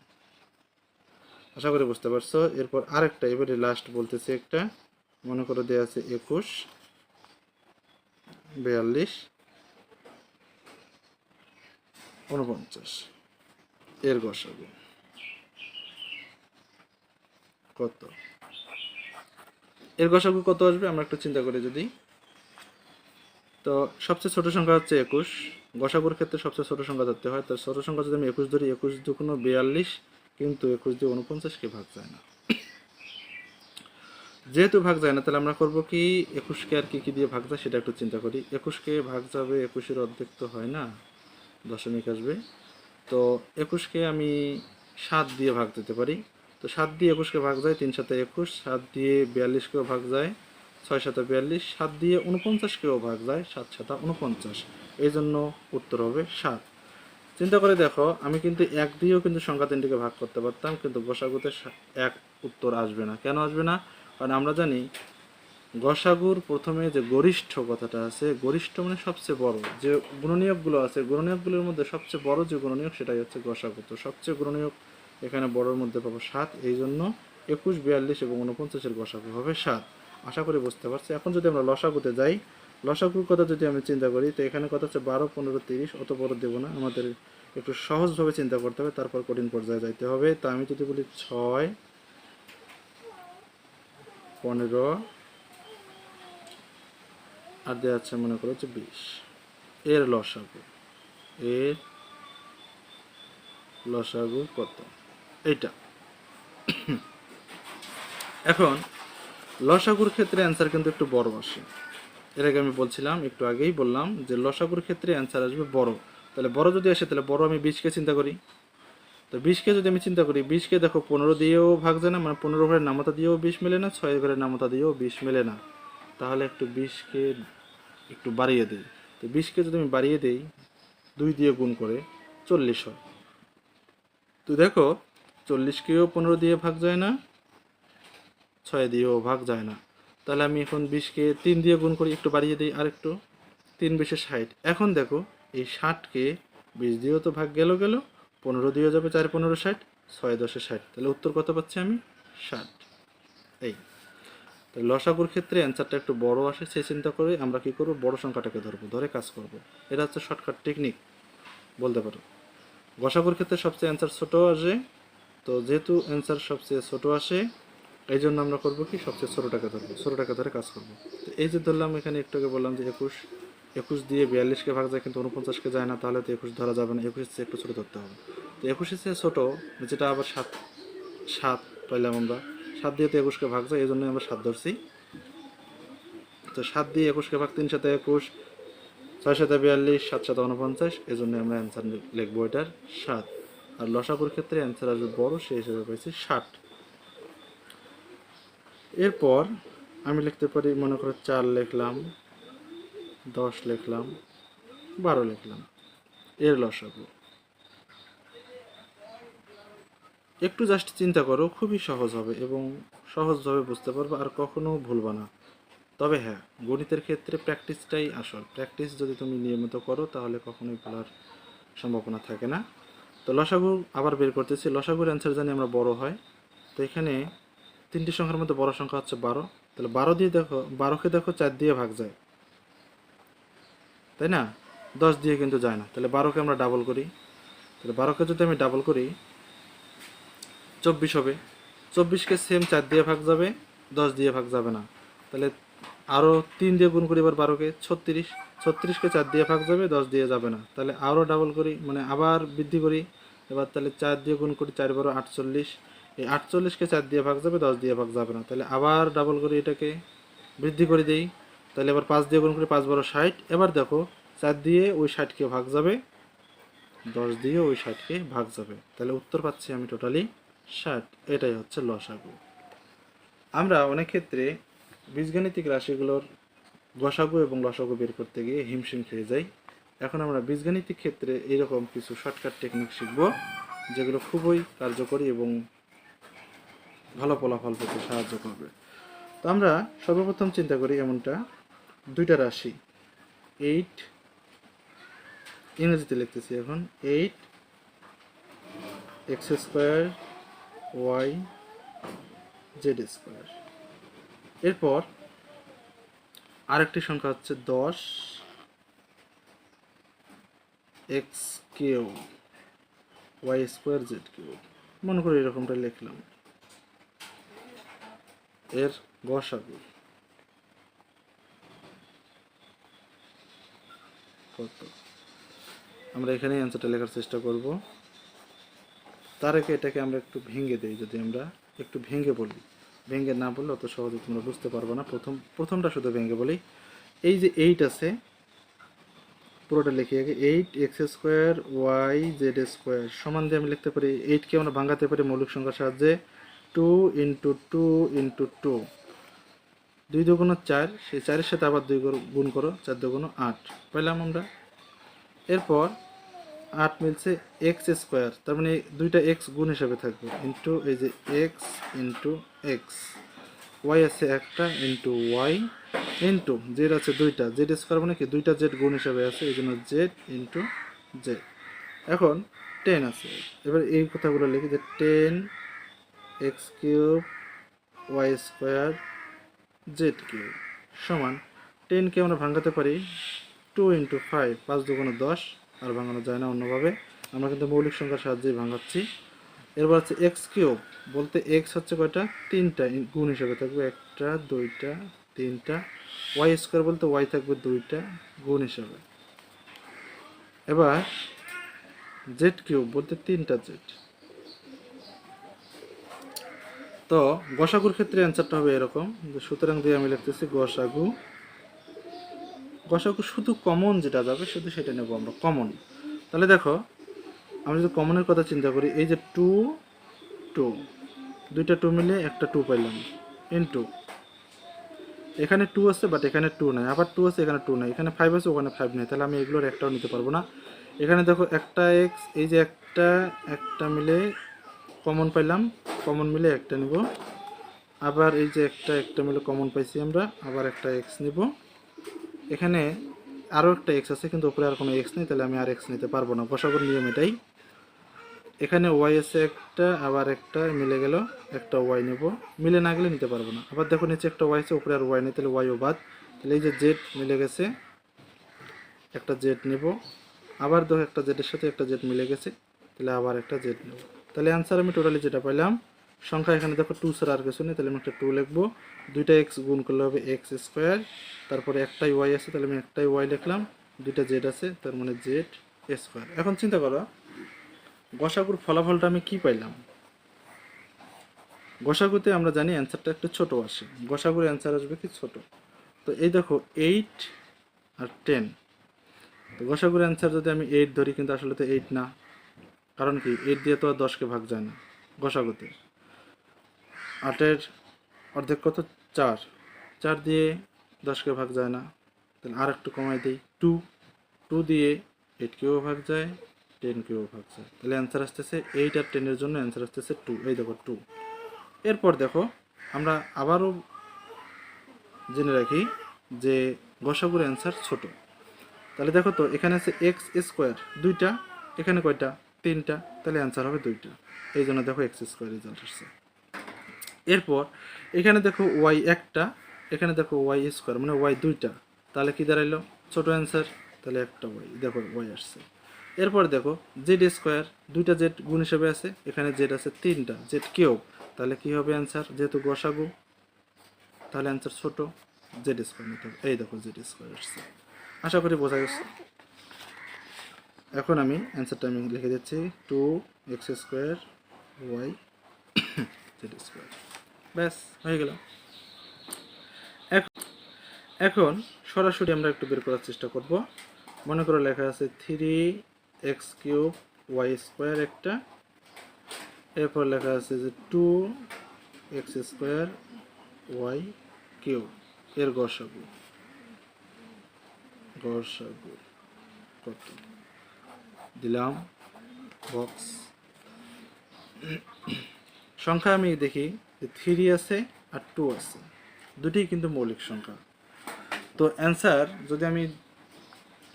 আশা করি বুঝতে পারছো। এরপর আরেকটা, এবারে লাস্ট বলতেছি একটা। মনে করে দেওয়া আছে 21, 42, 49 এর গসাগু কত? এর গসাগু কত আসবে আমরা একটু চিন্তা করি যদি। তো সবচেয়ে ছোট সংখ্যা হচ্ছে 21, গসাগুর ক্ষেত্রে সবচেয়ে ছোট সংখ্যা ধরতে হয়। তো ছোট সংখ্যা যদি আমি 21 ধরি, 21 দুগুণ 42, কিন্তু 21 দিয়ে 49কে ভাগ যায় না। যেহেতু ভাগ যায় না, তাহলে আমরা করবো কি, 21কে আর কি কি দিয়ে ভাগ যায় সেটা একটু চিন্তা করি। 21কে ভাগ যাবে, 21-এর অর্ধেক তো হয় না, দশমিক আসবে। তো 21কে আমি 7 দিয়ে ভাগ দিতে পারি। তো 7 দিয়ে 21কে ভাগ যায়, 3 7 21, 7 দিয়ে 42কেও ভাগ যায়, 6 7 42, 7 দিয়ে 49কেও ভাগ যায়, 7 7 49। এই জন্য উত্তর হবে 7। চিন্তা করে দেখো, আমি কিন্তু 1 দিয়েও কিন্তু সংখ্যা তিনটিকে ভাগ করতে পারতাম, কিন্তু গসাগুতে 1 উত্তর আসবে না। কেন আসবে না? কারণ আমরা জানি গসাগুর প্রথমে যে গরিষ্ঠ কথাটা আছে, গরিষ্ঠ মানে সবচেয়ে বড়। যে গুণনীয়কগুলো আছে, গুণনীয়কগুলোর মধ্যে সবচেয়ে বড় যে গুণনীয়ক সেটাই হচ্ছে গসাগু। তো সবচেয়ে গুণনীয়ক এখানে বড়র মধ্যে পাবো 7, এই জন্য 21, 42 এবং 49-এর গসাগু হবে 7। আশা করি বুঝতে পারছি। এখন যদি আমরা লসাগুতে যাই, লসাগুর কথা যদি আমি চিন্তা করি, তো এখানে কথা হচ্ছে 12, 15, 30, অত বড় দেবো না, আমাদের একটু সহজভাবে চিন্তা করতে হবে, তারপর কঠিন পর্যায়ে যাইতে হবে। তা আমি যদি বলি 6, 15, আর দেওয়া আছে মনে করো হচ্ছে 20 এর লসাগু, এর লসাগু কত? এইটা। এখন লসাগুর ক্ষেত্রে অ্যান্সার কিন্তু একটু বড় আসে। এর আগে আমি বলছিলাম, একটু আগেই বললাম যে লসাগুর ক্ষেত্রে অ্যান্সার আসবে বড়। তাহলে বড় যদি আসে, তাহলে বড় আমি 20কে চিন্তা করি। তো 20কে যদি আমি চিন্তা করি, 20কে দেখো 15 দিয়েও ভাগ যায় না, মানে 15 ঘরের নামতা দিয়েও 20 মেলে না, 6 ঘরের নামতা দিয়েও 20 মেলে না। তাহলে একটু 20কে একটু বাড়িয়ে দিই। তো 20কে যদি আমি বাড়িয়ে দিই 2 দিয়ে গুণ করে 40 হয়। তো দেখো 40কেও 15 দিয়ে ভাগ যায় না, 6 দিয়েও ভাগ যায় না। তাহলে আমি এখন 20কে 3 দিয়ে গুণ করি, একটু বাড়িয়ে দিই আর একটু, 3 20 60। এখন দেখো এই 60কে 20 দিয়েও তো ভাগ গেল, 15 দিয়ে যাবে, 4 15 60, 6 10 60। তাহলে উত্তর কত পাচ্ছি আমি? 60। এই তাহলে লসাগুর ক্ষেত্রে অ্যান্সারটা একটু বড় আসে, সেই চিন্তা করে আমরা কি করব, বড় সংখ্যাটাকে ধরবো, ধরে কাজ করব। এটা হচ্ছে শর্টকাট টেকনিক বলতে পারো। গসাগুর ক্ষেত্রে সবচেয়ে অ্যান্সার ছোট আসে, তো যেহেতু অ্যান্সার সবচেয়ে ছোট আসে এই জন্য আমরা করবো কি, সবচেয়ে ছোটোটাকে ধরবো, ছোটোটাকে ধরে কাজ করবো। তো এই যে ধরলাম, এখানে একটু আগে বললাম যে 21 দিয়ে 42কে ভাগ যায় কিন্তু 49কে যায় না, তাহলে তো 21 ধরা যাবে না, 21 চেয়ে একটু ছোটো ধরতে হবে। তো 21 চেয়ে ছোটো যেটা আবার 7 7 পাইলাম আমরা, 7 দিয়ে তো 21কে ভাগ যায়, এই জন্য আমরা 7 ধরছি। তো 7 দিয়ে 21কে ভাগ, 3 7 21, 6 7 42, 7 7 49, এই জন্য আমরা অ্যান্সার লিখবো এটার 7। আর লসাগুর ক্ষেত্রে অ্যান্সার আসবে বড়, সেই হিসেবে পাইছি 60। এরপর আমি লিখতে পারি, মনে করো 4 লিখলাম, 10 লিখলাম, 12 লিখলাম, এর লসাগু। একটু জাস্ট চিন্তা করো, খুবই সহজ হবে এবং সহজভাবে বুঝতে পারবে আর কখনো ভুলবা না। তবে হ্যাঁ, গণিতের ক্ষেত্রে প্র্যাকটিসটাই আসল। প্র্যাকটিস যদি তুমি নিয়মিত করো তাহলে কখনোই ভুলার সম্ভাবনা থাকে না। তো লসাগু আবার বের করতেছি। লসাগুর অ্যান্সার জানি আমরা বড় হয়। তো এখানে 3টি সংখ্যার মধ্যে বড় সংখ্যা হচ্ছে 12। তাহলে 12 দিয়ে দেখো, 12কে দেখো 4 দিয়ে ভাগ যায়, তাই না? 10 দিয়ে কিন্তু যায় না। তাহলে 12কে আমরা ডাবল করি। তাহলে 12কে যদি আমি ডাবল করি 24 হবে। 24কে সেম 4 দিয়ে ভাগ যাবে, 10 দিয়ে ভাগ যাবে না। তাহলে আরও 3 দিয়ে গুণ করি এবার 12কে, 36। 36কে 4 দিয়ে ভাগ যাবে, 10 দিয়ে যাবে না। তাহলে আরও ডাবল করি, মানে আবার বৃদ্ধি করি। এবার তাহলে 4 দিয়ে গুণ করি, 4 12 48। এই 48কে 4 দিয়ে ভাগ যাবে, 10 দিয়ে ভাগ যাবে না। তাহলে আবার ডাবল করি, এটাকে বৃদ্ধি করে দিই। তাহলে এবার 5 দিয়ে গুণ করি, 5 12 60। এবার দেখো 4 দিয়ে ওই 60কে ভাগ যাবে, 10 দিয়ে ওই 60কে ভাগ যাবে। তাহলে উত্তর পাচ্ছি আমি টোটালি 60। এটাই হচ্ছে লসাগু। আমরা অনেক ক্ষেত্রে বীজগাণিতিক রাশিগুলোর গসাগু এবং লসাগু বের করতে গিয়ে হিমশিম খেয়ে যাই। এখন আমরা বীজগাণিতিক ক্ষেত্রে এইরকম কিছু শর্টকাট টেকনিক শিখব, যেগুলো খুবই কার্যকরী এবং ভালো ফলাফল পেতে সাহায্য করবে। তো আমরা সর্বপ্রথম চিন্তা করি এমনটা, দুইটা রাশি 8, ইংরেজিতে লিখতেছি এখন, 8 x square y z square. এরপর আরেকটি সংখ্যা হচ্ছে 10 x cube y square z cube. মনে করি এরকমটা লিখলাম। এর গসাগু কত, আমরা এখানে অ্যান্সারটা লেখার চেষ্টা করব। তার আগে এটাকে আমরা একটু ভেঙে দিই। যদি আমরা একটু ভেঙে বলি, ভেঙে না বললে অত সহজে তোমরা বুঝতে পারবে না। প্রথমটা শুধু ভেঙে বলি। এই যে 8 আছে, পুরোটা লিখি আগে। 8 x square y z square সমান দিয়ে আমি লিখতে পারি, 8কে আমরা ভাঙাতে পারি মৌলিক সংখ্যার সাহায্যে, 2 ইন্টু 2 ইন্টু 2, 2 দুগুণ 4, সেই 4-এর সাথে আবার 2 গুণ করো, 4 দুগুণ 8 পাইলাম আমরা। এরপর 8 মিলছে এক্স স্কোয়ার, তার মানে দুইটা এক্স গুণ হিসাবে থাকবে, ইন্টু এই যে এক্স ইন্টু এক্স, ওয়াই আছে একটা ইন্টু ওয়াই, ইন্টু জেড আছে দুইটা, জেড স্কোয়ার মানে কি দুইটা জেড গুণ হিসাবে আছে, এই জন্য জেড ইন্টু জেড। এখন 10 আছে, এবার এই কথাগুলো লিখি যে 10 x cube y square z cube সমান 10কে আমরা ভাঙাতে পারি 2 ইন্টু 5, 5 দুগুণ 10, আর ভাঙানো যায় না অন্যভাবে, আমরা কিন্তু মৌলিক সংখ্যার সাহায্যেই ভাঙাচ্ছি। এরপর হচ্ছে এক্স কিউব, বলতে এক্স হচ্ছে কয়টা, 3টা গুণ হিসেবে থাকবে, 1টা 2টা 3টা, ওয়াই স্কোয়ার বলতে ওয়াই থাকবে 2টা গুণ হিসাবে। এবার জেড কিউব বলতে 3টা জেড। তো গসাগুর ক্ষেত্রে অ্যান্সারটা হবে এরকম, সুতরাং দিয়ে আমি লিখতেছি গসাগু। গসাগু শুধু কমন যেটা যাবে শুধু সেটা নেব আমরা, কমন। তাহলে দেখো আমরা যদি কমনের কথা চিন্তা করি, এই যে 2 2, দুইটা 2 মিলে একটা 2 পাইলাম, ইন্টু এখানে 2 আছে বাট এখানে 2 নাই, আবার 2 আছে এখানে 2 নাই, এখানে 5 আছে ওখানে 5 নেই, তাহলে আমি এগুলোর একটাও নিতে পারবো না। এখানে দেখো একটা এক্স, এই যে একটা একটা মিলে কমন পাইলাম, কমন মিলে একটা নিব, আবার এই যে একটা একটা মিলে কমন পাইছি আমরা, আবার একটা এক্স নিব। এখানে আরও একটা এক্স আছে কিন্তু উপরে আর কোনো এক্স নেই, তাহলে আমি আর এক্স নিতে পারবো না, গসাগুর নিয়ম এটাই। এখানে ওয়াই আছে একটা, আবার একটা মিলে গেল, একটা ওয়াই নেব, মিলে না গেলে নিতে পারবো না। আবার দেখো নিচে একটা ওয়াই আছে উপরে আর ওয়াই নেই, তাহলে ওয়াইও বাদ। তাহলে এই যে জেড মিলে গেছে, একটা জেড নেব, আবার দেখো একটা জেডের সাথে একটা জেড মিলে গেছে, তাহলে আবার একটা জেড নেব। তাহলে অ্যান্সার আমি টোটালি যেটা পাইলাম, সংখ্যা এখানে দেখো 2 ছাড়া আর কিছু নেই, তাহলে আমি একটা 2 লিখবো। দুইটা এক্স গুণ করলে হবে এক্স স্কোয়ার, তারপরে একটাই ওয়াই আছে তাহলে আমি একটাই ওয়াই লিখলাম, দুইটা জেড আছে তার মানে জেড স্কোয়ার। এখন চিন্তা করো গসাগুর ফলাফলটা আমি কি পাইলাম। গসাগুতে আমরা জানি অ্যান্সারটা একটু ছোট আসে, গসাগুর অ্যান্সার আসবে কি ছোট। তো এই দেখো 8 আর 10, তো গসাগুর অ্যান্সার যদি আমি 8 ধরি কিন্তু আসলে তো 8 না, কারণ কি 8 দিয়ে তো আর 10কে ভাগ যায় না গসাগুতে। 8-এর অর্ধেক কত, 4, 4 দিয়ে 10কে ভাগ যায় না, তাহলে আর একটু কমাই দিই 2, 2 দিয়ে 8কেও ভাগ যায়, 10কেও ভাগ যায়, তাহলে অ্যান্সার আসতেছে 8 আর 10-এর জন্য অ্যান্সার আসতেছে 2, এই দেখো 2। এরপর দেখো আমরা আবারও জেনে রাখি যে গসাগুর অ্যান্সার ছোট, তাহলে দেখো তো এখানে আছে এক্স স্কোয়ার দুইটা, এখানে কয়টা, 3টা, তাহলে অ্যান্সার হবে 2টা, এই জন্য দেখো এক্স স্কোয়ার রেজাল্ট আসছে। এরপর এখানে দেখো ওয়াই একটা, এখানে দেখো ওয়াই স্কোয়ার মানে ওয়াই 2টা, তাহলে কি দাঁড়াইলো ছোট অ্যান্সার, তাহলে একটা ওয়াই, দেখো ওয়াই আসছে। এরপর দেখো জেড স্কোয়ার, দুইটা জেড গুণ হিসেবে আছে, এখানে জেড আছে 3টা, জেড কিউব, তাহলে কি হবে অ্যান্সার, যেহেতু গসাগু তাহলে অ্যান্সার ছোট, জেড স্কোয়ার নিতে হবে, এই দেখো জেড স্কোয়ার আসছে। আশা করি বোঝা গেছে। এখন আমি অ্যান্সারটা আমি লিখে দিচ্ছি 2x square y z square, ব্যাস হয়ে গেল। এখন সরাসরি আমরা একটু বের করার চেষ্টা করব। মনে করো লেখা আছে 3x³ ওয়াই স্কোয়ার একটা, এরপর লেখা আছে যে 2x² ওয়াই কিউব, এর গসাগু কত দিলাম বক্স। সংখ্যা আমি দেখি যে 3 আছে আর 2 আছে, দুটিই কিন্তু মৌলিক সংখ্যা। তো অ্যান্সার যদি আমি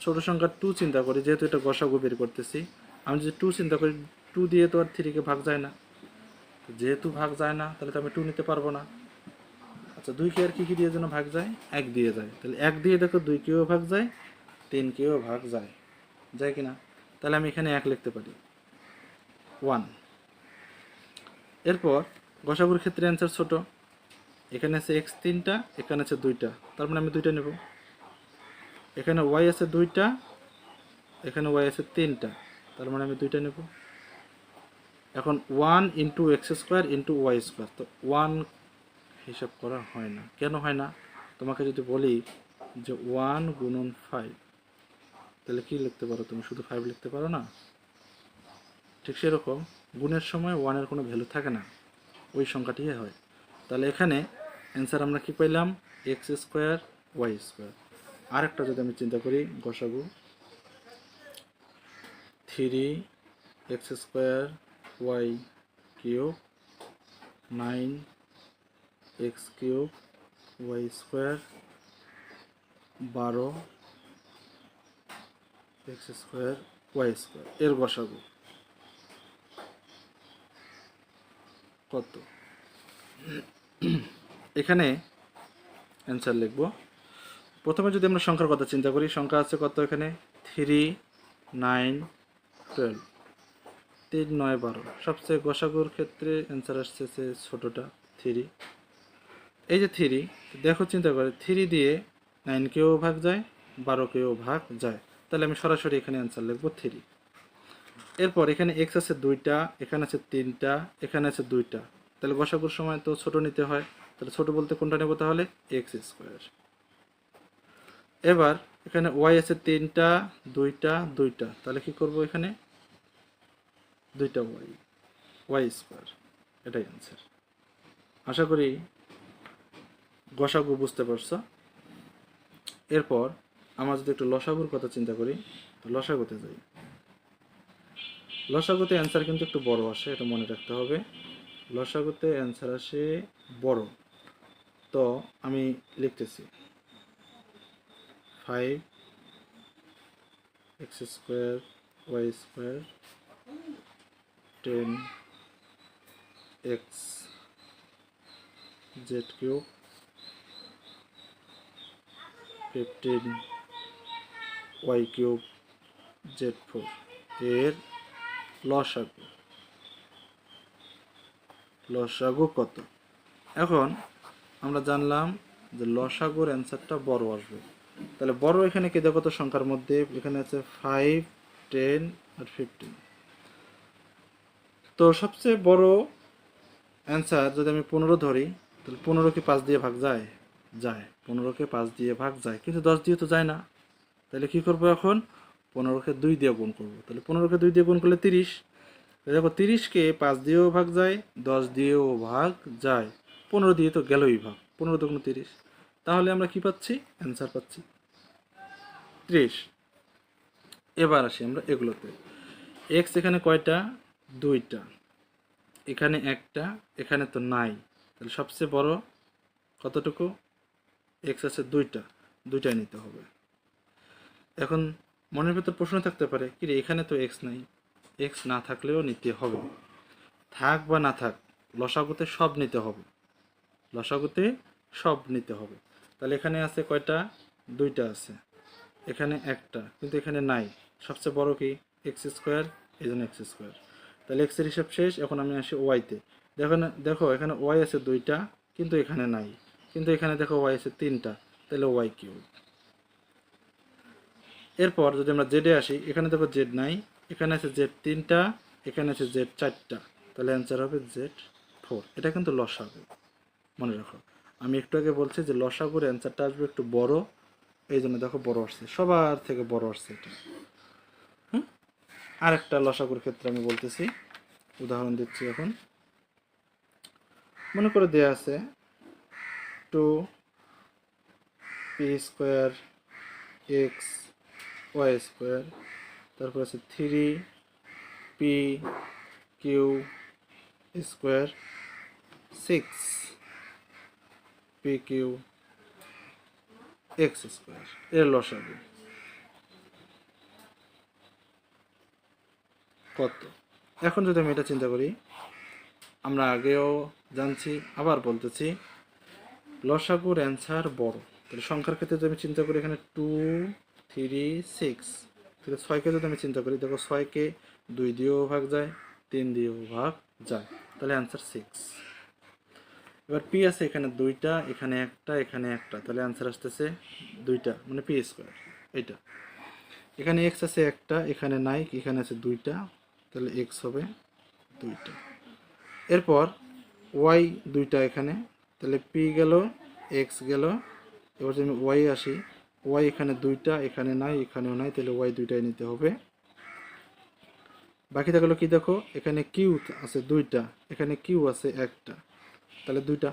ছোট সংখ্যা 2 চিন্তা করি, যেহেতু এটা গসাগু বের করতেছি, আমি যদি 2 চিন্তা করি 2 দিয়ে তো আর 3কে ভাগ যায় না, যেহেতু ভাগ যায় না তাহলে তো আমি 2 নিতে পারবো না। আচ্ছা 2কে আর কি দিয়ে যেন ভাগ যায়, 1 দিয়ে যায়, তাহলে 1 দিয়ে দেখো 2কেও ভাগ যায়, 3কেও ভাগ যায়, যায় কিনা, তাহলে আমি এখানে 1 লিখতে পারি 1। এরপর গসাগুর ক্ষেত্রে অ্যান্সার ছোট, এখানে আছে এক্স 3টা, এখানে আছে 2টা, তার মানে আমি 2টা নেব। এখানে ওয়াই আছে 2টা, এখানে ওয়াই আছে 3টা, তার মানে আমি 2টা নেব। এখন 1 into x square into y square, তো 1 হিসাব করা হয় না, কেন হয় না, তোমাকে যদি বলি যে 1 গুণন 5, তাহলে কি লিখতে পারো তুমি, শুধু 5 লিখতে পারো না। ঠিক সেরকম গুণের সময় 1-এর কোনো ভ্যালু থাকে না, ওই সংখ্যাটি হয়। তাহলে এখানে অ্যান্সার আমরা কি পাইলাম, এক্স স্কোয়ার ওয়াই স্কোয়ার। আরেকটা যদি আমি চিন্তা করি গসাগু 3x² y cube 9x³ y square 12x² y square, এর গসাগু কত। এখানে অ্যান্সার লিখব। প্রথমে যদি আমরা সংখ্যার কথা চিন্তা করি, সংখ্যা আছে কত এখানে 3, 9, 12, 3, 9, 12, সবচেয়ে গসাগুর ক্ষেত্রে অ্যান্সার আসছে ছোটোটা 3। এই যে 3 দেখো চিন্তা করে 3 দিয়ে 9কেও ভাগ যায়, 12কেও ভাগ যায়, তাহলে আমি সরাসরি এখানে অ্যান্সার লিখব 3। এরপর এখানে এক্স আছে 2টা, এখানে আছে 3টা, এখানে আছে 2টা, তাহলে গসাগুর সময় তো ছোট নিতে হয়, তাহলে ছোট বলতে কোনটা নেব, তাহলে এক্স স্কোয়ার। এবার এখানে ওয়াই আছে 3টা, 2টা, 2টা, তাহলে কি করব, এখানে 2টা ওয়াই, ওয়াই স্কোয়ার, এটাই অ্যান্সার। আশা করি গসাগু বুঝতে পারছো। এরপর আমরা যদি একটু লসাগুর কথা চিন্তা করি, তো লসাগুতে যাই। লসাগুতে অ্যান্সার কিন্তু একটু বড় আসে, এটা মনে রাখতে হবে। লসাগুতে অ্যান্সার আসে বড়। তো আমি লিখতেছি 5x² y² 10x z³ 15y³ z4 এর লসাগু। লসাগু কত? এখন আমরা জানলাম যে লসাগুর অ্যান্সারটা বড় আসবে। তাহলে বড় এখানে কে দেখো তো সংখ্যার মধ্যে, এখানে আছে 5, 10 আর 15। তো সবচেয়ে বড় অ্যান্সার যদি আমি 15 ধরি, তাহলে 15 কি 5 দিয়ে ভাগ যায়? যায়। 15কে 5 দিয়ে ভাগ যায়, কিন্তু 10 দিয়ে তো যায় না। তাহলে কি করবো এখন? 15কে 2 দিয়ে গুণ করবো। তাহলে 15কে 2 দিয়ে গুণ করলে 30। দেখো 30কে 5 দিয়েও ভাগ যায়, 10 দিয়েও ভাগ যায়, 15 দিয়ে তো গেলই ভাগ। 15 দুগুণ 30। তাহলে আমরা কি পাচ্ছি? অ্যান্সার পাচ্ছি 30। এবার আসি আমরা এগুলোতে। এক্স এখানে কয়টা? 2টা। এখানে একটা, এখানে তো নাই। তাহলে সবচেয়ে বড় কতটুকু? এক্স আছে 2টা, 2টাই নিতে হবে। এখন মনের ভেতর প্রশ্ন থাকতে পারে, কি রে এখানে তো এক্স নাই। এক্স না থাকলেও নিতে হবে, থাক বা না থাক, লসাগুতে সব নিতে হবে। লসাগুতে সব নিতে হবে। তাহলে এখানে আছে কয়টা? 2টা আছে। এখানে একটা, কিন্তু এখানে নাই। সবচেয়ে বড় কি? x², এই জন্য x²। তাহলে x এর হিসাব শেষ। এখন আমি আসি ওয়াইতে। দেখো এখানে ওয়াই আছে 2টা, কিন্তু এখানে নাই। কিন্তু এখানে দেখো ওয়াই আছে 3টা, তাহলে y³। এরপর যদি আমরা জেডে আসি, এখানে দেখো জেড নাই, এখানে আছে জেড 3টা, এখানে আছে জেড 4টা, তাহলে অ্যান্সার হবে z4। এটা কিন্তু লসাগু, মনে রাখো। আমি একটু আগে বলছি যে লসাগুর অ্যান্সারটা আসবে একটু বড়, এই জন্য দেখো বড় আসছে, সবার থেকে বড় আসছে এটা। আরেকটা লসাগুর ক্ষেত্রে আমি বলতেছি, উদাহরণ দিচ্ছি। এখন মনে করে দেয়া আছে 2p² x y², তারপর আছে 3p³ 6p³ x², এর লসাগু কত? এখন যদি আমি এটা চিন্তা করি, আমরা আগেও জানছি, আবার বলতেছি, লসাগুর অ্যান্সার বড়। তাহলে সংখ্যার ক্ষেত্রে যদি আমি চিন্তা করি, এখানে 2, 3, 6, তাহলে 6কে যদি আমি চিন্তা করি, দেখো 6কে 2 দিয়েও ভাগ যায়, 3 দিয়েও ভাগ যায়, তাহলে অ্যান্সার 6। এবার পি আছে এখানে 2টা, এখানে একটা, এখানে একটা, তাহলে অ্যান্সার আসতেছে 2টা, মানে p²। এইটা এখানে এক্স আছে একটা, এখানে নাই, এখানে আছে 2টা, তাহলে এক্স হবে 2টা। এরপর ওয়াই 2টা এখানে, তাহলে পি গেল, এক্স গেল। এবার যদি আমি ওয়াই আসি, ওয়াই এখানে 2টা, এখানে নাই, এখানেও নাই, তাহলে ওয়াই 2টাই নিতে হবে। বাকি থাকলো কি? দেখো এখানে কিউ আছে 2টা, এখানে কিউ আছে একটা, তাহলে 2টা।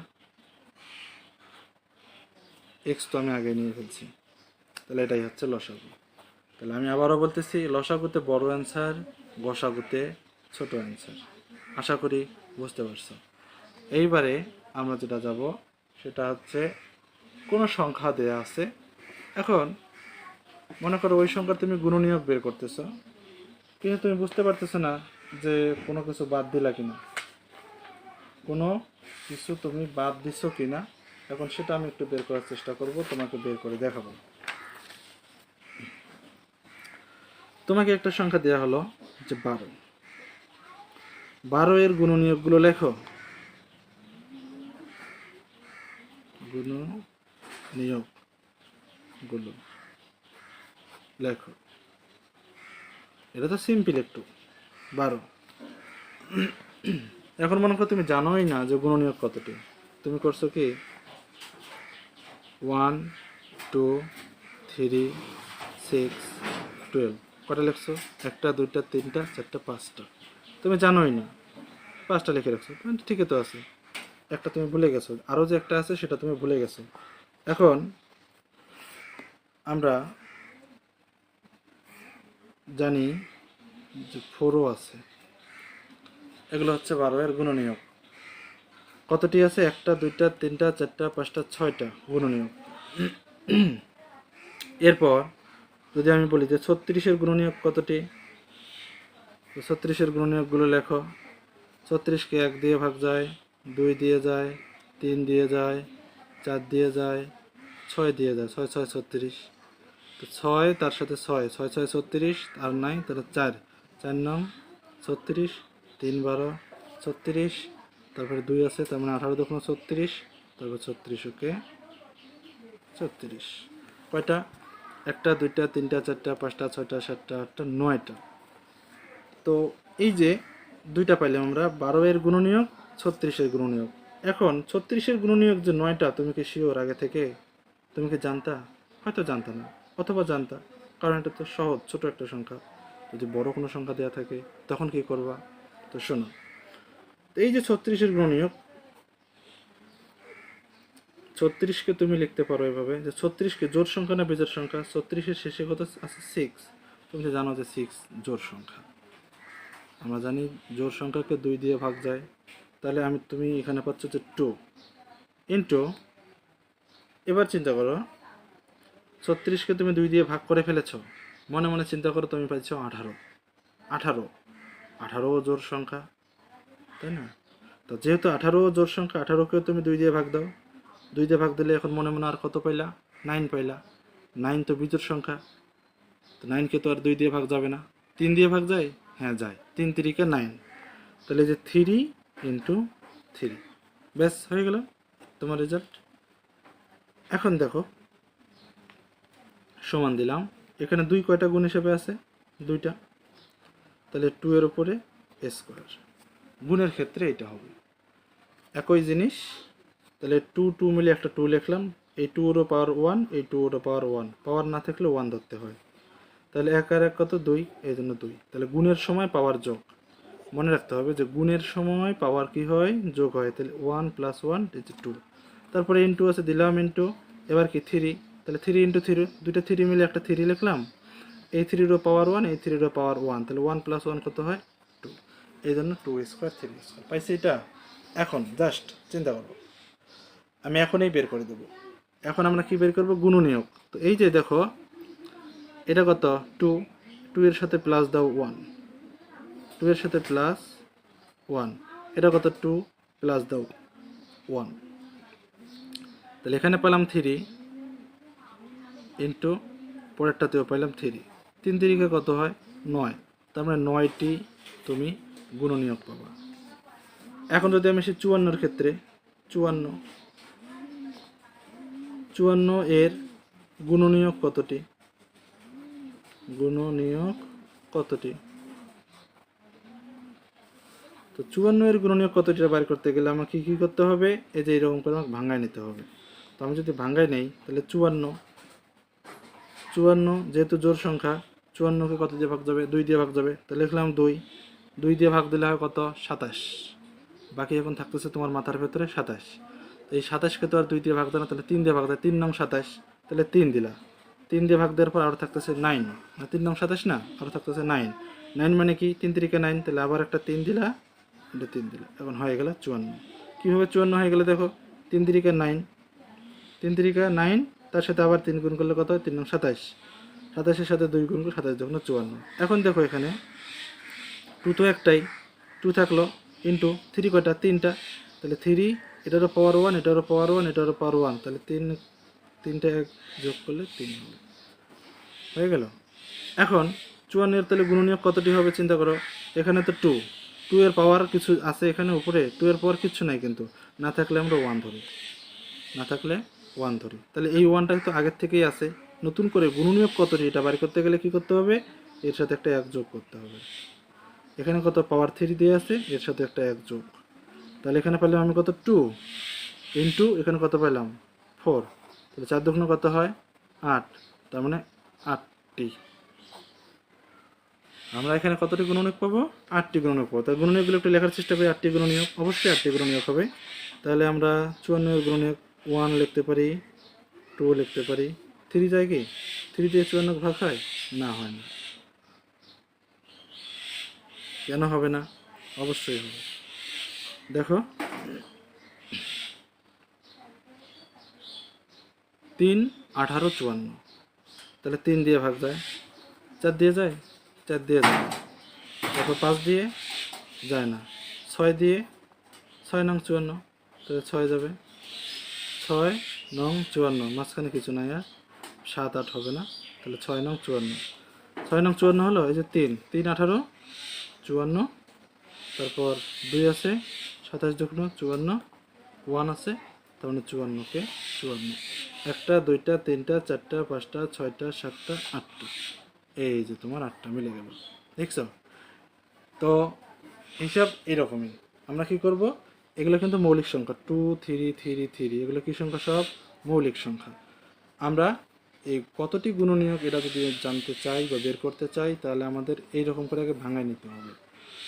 এক্স তো আমি আগে নিয়ে ফেলছি, তাহলে এটাই হচ্ছে লসাগু। তাহলে আমি আবারও বলতেছি, লসাগুতে বড় অ্যান্সার, গসাগুতে ছোট অ্যান্সার। আশা করি বুঝতে পারছো। এইবারে আমরা যেটা যাব সেটা হচ্ছে, কোনো সংখ্যা দেয়া আছে। এখন মনে করো ওই সংখ্যা তুমি গুণনীয়ক বের করতেছো, কিন্তু তুমি বুঝতে পারতেছো না যে কোনো কিছু বাদ দিলা কিনা, কোনো কিছু তুমি বাদ দিছো কিনা। এখন সেটা আমি একটু বের করার চেষ্টা করব, তোমাকে বের করে দেখাবো। তোমাকে একটা সংখ্যা দেওয়া হলো যে 12। 12 এর গুণনীয়কগুলো লেখো। গুণনীয়কগুলো লেখো। এটা তো সিম্পল একটু। 12। এখন মনে করো তুমি জানোই না যে গুণনীয়ক কতটি। তুমি করছো কি 1, 2, 3, 6, 12, কটা লিখছো? 1, 2, 3, 4, 5টা। তুমি জানোই না, 5টা লিখে রাখছো, ঠিকই তো আছে। একটা তুমি ভুলে গেছো, আরও যে একটা আছে সেটা তুমি ভুলে গেছো। এখন আমরা জানি যে 4ও আছে, এগুলো হচ্ছে 12 এর গুণনীয়ক। কতটি আছে? 1টা 2টা 3টা 4টা 5টা 6টা গুণনীয়ক। এরপর যদি আমি বলি যে 36-এর গুণনীয়ক কতটি, তো 36-এর গুণনীয়কগুলো লেখো। 36কে 1 দিয়ে ভাগ যায়, 2 দিয়ে যায়, 3 দিয়ে যায়, 4 দিয়ে যায়, 6 দিয়ে যায়, 6 6 36। তো 6 তার সাথে 6, 6 6 36 আর নাই, তাহলে 4, 4 নং 36, 3 12 36, তারপরে 2 আছে, তার মানে 18 দুগুণ 36, তারপর 36 ওকে 36। কয়টা? 1টা 2টা 3টা 4টা 5টা 6টা 7টা 8টা 9টা। তো এই যে দুইটা পাইলাম আমরা, 12 এর গুণনীয়ক, 36-এর গুণনীয়ক। এখন 36-এর গুণনীয়ক যে 9টা, তুমি কি শিওর আগে থেকে? তুমি কি জানতা? হয়তো জানতা না, অথবা জানতা, কারণ এটা তো সহজ, ছোট একটা সংখ্যা। যদি বড় কোনো সংখ্যা দেওয়া থাকে তখন কি করবা? তো শোনো, এই যে 36-এর গুণনীয়ক, 36কে তুমি লিখতে পারো এভাবে যে 36কে জোড় সংখ্যা না বিজোড় সংখ্যা? 36-এর শেষে কত আছে? 6। তুমি তো জানো যে 6 জোড় সংখ্যা। আমরা জানি জোড় সংখ্যাকে 2 দিয়ে ভাগ যায়, তাহলে তুমি এখানে পাচ্ছ যে 2 ইন্টু, এবার চিন্তা করো 36কে তুমি 2 দিয়ে ভাগ করে ফেলেছ, মনে মনে চিন্তা করো, তুমি পাচ্ছ 18। 18ও জোড় সংখ্যা, তাই না? তো যেহেতু 18ও জোড় সংখ্যা, 18কেও তুমি 2 দিয়ে ভাগ দাও, 2 দিয়ে ভাগ দিলে এখন মনে মনে আর কত পাইলা? 9 পাইলা। 9 তো বিজোড় সংখ্যা, তো 9কে তো আর 2 দিয়ে ভাগ যাবে না, 3 দিয়ে ভাগ যায়? হ্যাঁ যায়, 3 3-কে 9, তাহলে যে 3 ইন্টু 3, ব্যাস হয়ে গেল তোমার রেজাল্ট। এখন দেখো, সমান দিলাম, এখানে 2 কয়টা গুণ হিসেবে আছে? 2টা, তাহলে 2 এর উপরে স্কোয়ার। গুণের ক্ষেত্রে এটা হবে একই জিনিস, তাহলে 2 2 মিলে একটা 2 লিখলাম, এই 2 এরও পাওয়ার 1, এই 2 এরও পাওয়ার 1, পাওয়ার না থাকলে 1 ধরতে হয়। তাহলে 1 আর 1 কত? 2, এই জন্য 2। তাহলে গুণের সময় পাওয়ার যোগ, মনে রাখতে হবে যে গুণের সময় পাওয়ার কি হয়? যোগ হয়। তাহলে 1 + 1 = 2, তারপরে ইন্টু আছে, দিলাম ইন্টু, এবার কি 3, তাহলে 3 × 3, দুইটা 3 মিলে একটা 3 লিখলাম, এই 3-রও পাওয়ার 1, এই 3-রও পাওয়ার 1, তাহলে 1 + 1 কত হয়? 2, এই জন্য 2 স্কোয়ার 3 স্কোয়ার পাইছি এটা। এখন জাস্ট চিন্তা করো, আমি এখনই বের করে দেবো। এখন আমরা কি বের করব? গুণনীয়ক। তো এই যে দেখো, এটা কত? 2, 2 এর সাথে প্লাস দাও 1, 2 এর সাথে প্লাস 1, এটা কত? 2 প্লাস দাও 1, তাহলে এখানে পেলাম 3 ইন্টু, পরেরটাতেও পেলাম 3, 3 3-কে কত হয়? 9, তার মানে 9টি তুমি গুণনীয়ক পাবা। এখন যদি আমি আসি 54-এর ক্ষেত্রে, 54 এর গুণনীয়ক কতটি? গুণনীয়ক কতটি? তো 54 এর গুণনীয়ক কতটি বের করতে গেলে আমাকে কি করতে হবে? এই যে এরকম করে আমাকে ভাঙায় নিতে হবে। তো আমি যদি ভাঙায় নেই, তাহলে 54 যেহেতু জোড় সংখ্যা, 54কে কত দিয়ে ভাগ যাবে? 2 দিয়ে ভাগ যাবে, তাহলে লিখলাম 2, 2 দিয়ে ভাগ দিলে হয় কত? 27। বাকি এখন থাকতেছে তোমার মাথার ভেতরে 27। এই 27কে তো আর 2 দিয়ে ভাগ দেয় না, তাহলে 3 দিয়ে ভাগ দেয়, 3 নং 27, তাহলে 3 দিলা, 3 দিয়ে ভাগ দেওয়ার পর আরও থাকতেছে 9, 3 নং 27 না, আরও থাকতেছে 9, 9 মানে কি? 3 3-কে 9, তাহলে আবার একটা 3 দিলা, এটা 3 দিলা, এখন হয়ে গেল 54। কীভাবে 54 হয়ে গেলে দেখো, 3 3-কে 9, 3 3-কে 9, তার সাথে আবার 3 গুণ করলে কত হয়? 3 নং 27, 27-এর সাথে 2 গুণ করে 27 যখন 54। এখন দেখো এখানে 2 তো একটাই, 2 থাকলো, ইন্টু 3 কয়টা? 3টা, তাহলে 3, এটারও পাওয়ার 1, এটারও পাওয়ার 1, এটারও পাওয়ার 1, তাহলে 3টা এক যোগ করলে 3 হবে, হয়ে গেল। এখন 54-এর তাহলে গুণনীয়ক কতটি হবে চিন্তা করো। এখানে তো 2, 2 এর পাওয়ার কিছু আছে এখানে উপরে? 2 এর পাওয়ার কিচ্ছু নাই, কিন্তু না থাকলে আমরা 1 ধরি, না থাকলে 1 ধরি, তাহলে এই 1টা তো আগের থেকেই আছে। নতুন করে গুণনীয়ক কতটি এটা বাড়ি করতে গেলে কি করতে হবে? এর সাথে একটা 1 যোগ করতে হবে। এখানে কত? পাওয়ার 3 দিয়ে আছে, এর সাথে একটা 1 যোগ, তাহলে এখানে পেলাম আমি কত? 2 ইন্টু, এখানে কত পেলাম? 4, তাহলে 4 দুগুণ কত হয়? 8, তার মানে 8টি। আমরা এখানে কতটি গুণনীয়ক পাবো? 8টি গুণনীয়ক পাবো। তাই গুণনীয়কগুলো একটু লেখার চেষ্টা করি। 8টি গুণনীয়ক, অবশ্যই 8টি গুণনীয়ক হবে। তাহলে আমরা 54 এর গুণনীয়ক 1 লিখতে পারি, 2 লিখতে পারি। 3 যায় কি? 3 দিয়ে 54 ভাগ হয় না? হয় না। কেন হবে না? অবশ্যই হবে। দেখো 3 18 54, তাহলে 3 দিয়ে ভাগ যায়, 4 দিয়ে যায়, 4 দিয়ে যায়। তারপর 5 দিয়ে যায় না, 6 দিয়ে, 6 নং 54, তাহলে 6 যাবে, 6 নং 54, মাঝখানে কিছু নাই আর, 7 8 হবে না, তাহলে 6 নং 54, 6 নং 54 হলো। এই যে 3 3 18 54, তারপর 2 আছে, 27 যুগ্ন 54, 1 আছে, তার মানে 54কে 54, 1টা 2টা 3টা 4টা 5টা 6টা 7টা 8টা, এই যে তোমার 8টা মিলে গেল। দেখছো? তো হিসাব এরকমই। আমরা কি করব? এগুলো কিন্তু মৌলিক সংখ্যা, 2 3 3 3, এগুলো কি সংখ্যা? সব মৌলিক সংখ্যা। আমরা এই কতটি গুণনীয়ক এটা যদি জানতে চাই বা বের করতে চাই, তাহলে আমাদের এইরকম করে আগে ভাঙায় নিতে হবে।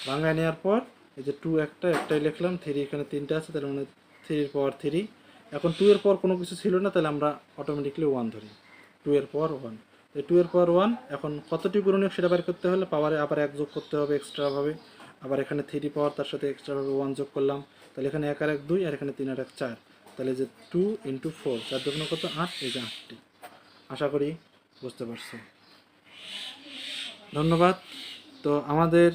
ভাঙায় নেওয়ার পর এই যে 2 একটাই লিখলাম, 3 এখানে 3টা আছে, তাহলে মানে 3 এর পাওয়ার 3। এখন 2 এর পর কোনো কিছু ছিল না, তাহলে আমরা অটোমেটিকলি 1 ধরি। 2 এর পাওয়ার 1, এই 2 এর পাওয়ার 1। এখন কতটি গুণনীয়ক সেটা বের করতে হলে পাওয়ারে আবার 1 যোগ করতে হবে এক্সট্রাভাবে। আবার এখানে 3 পাওয়ার, তার সাথে এক্সট্রাভাবে 1 যোগ করলাম, তাহলে এখানে 1 আর 1 2, আর এখানে 3 আর 1 4, তাহলে যে 2 × 4, 4 দুগুণ কত? 8, এই যে 8টি। আশা করি বুঝতে পারছো। ধন্যবাদ। তো আমাদের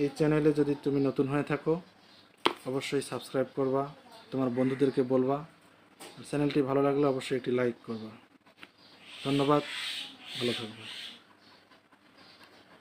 এই চ্যানেলে যদি তুমি নতুন হয়ে থাকো, অবশ্যই সাবস্ক্রাইব করবা, তোমার বন্ধুদেরকে বলবা। চ্যানেলটি ভালো লাগলে অবশ্যই একটি লাইক করবা। ধন্যবাদ, ভালো থাকবে।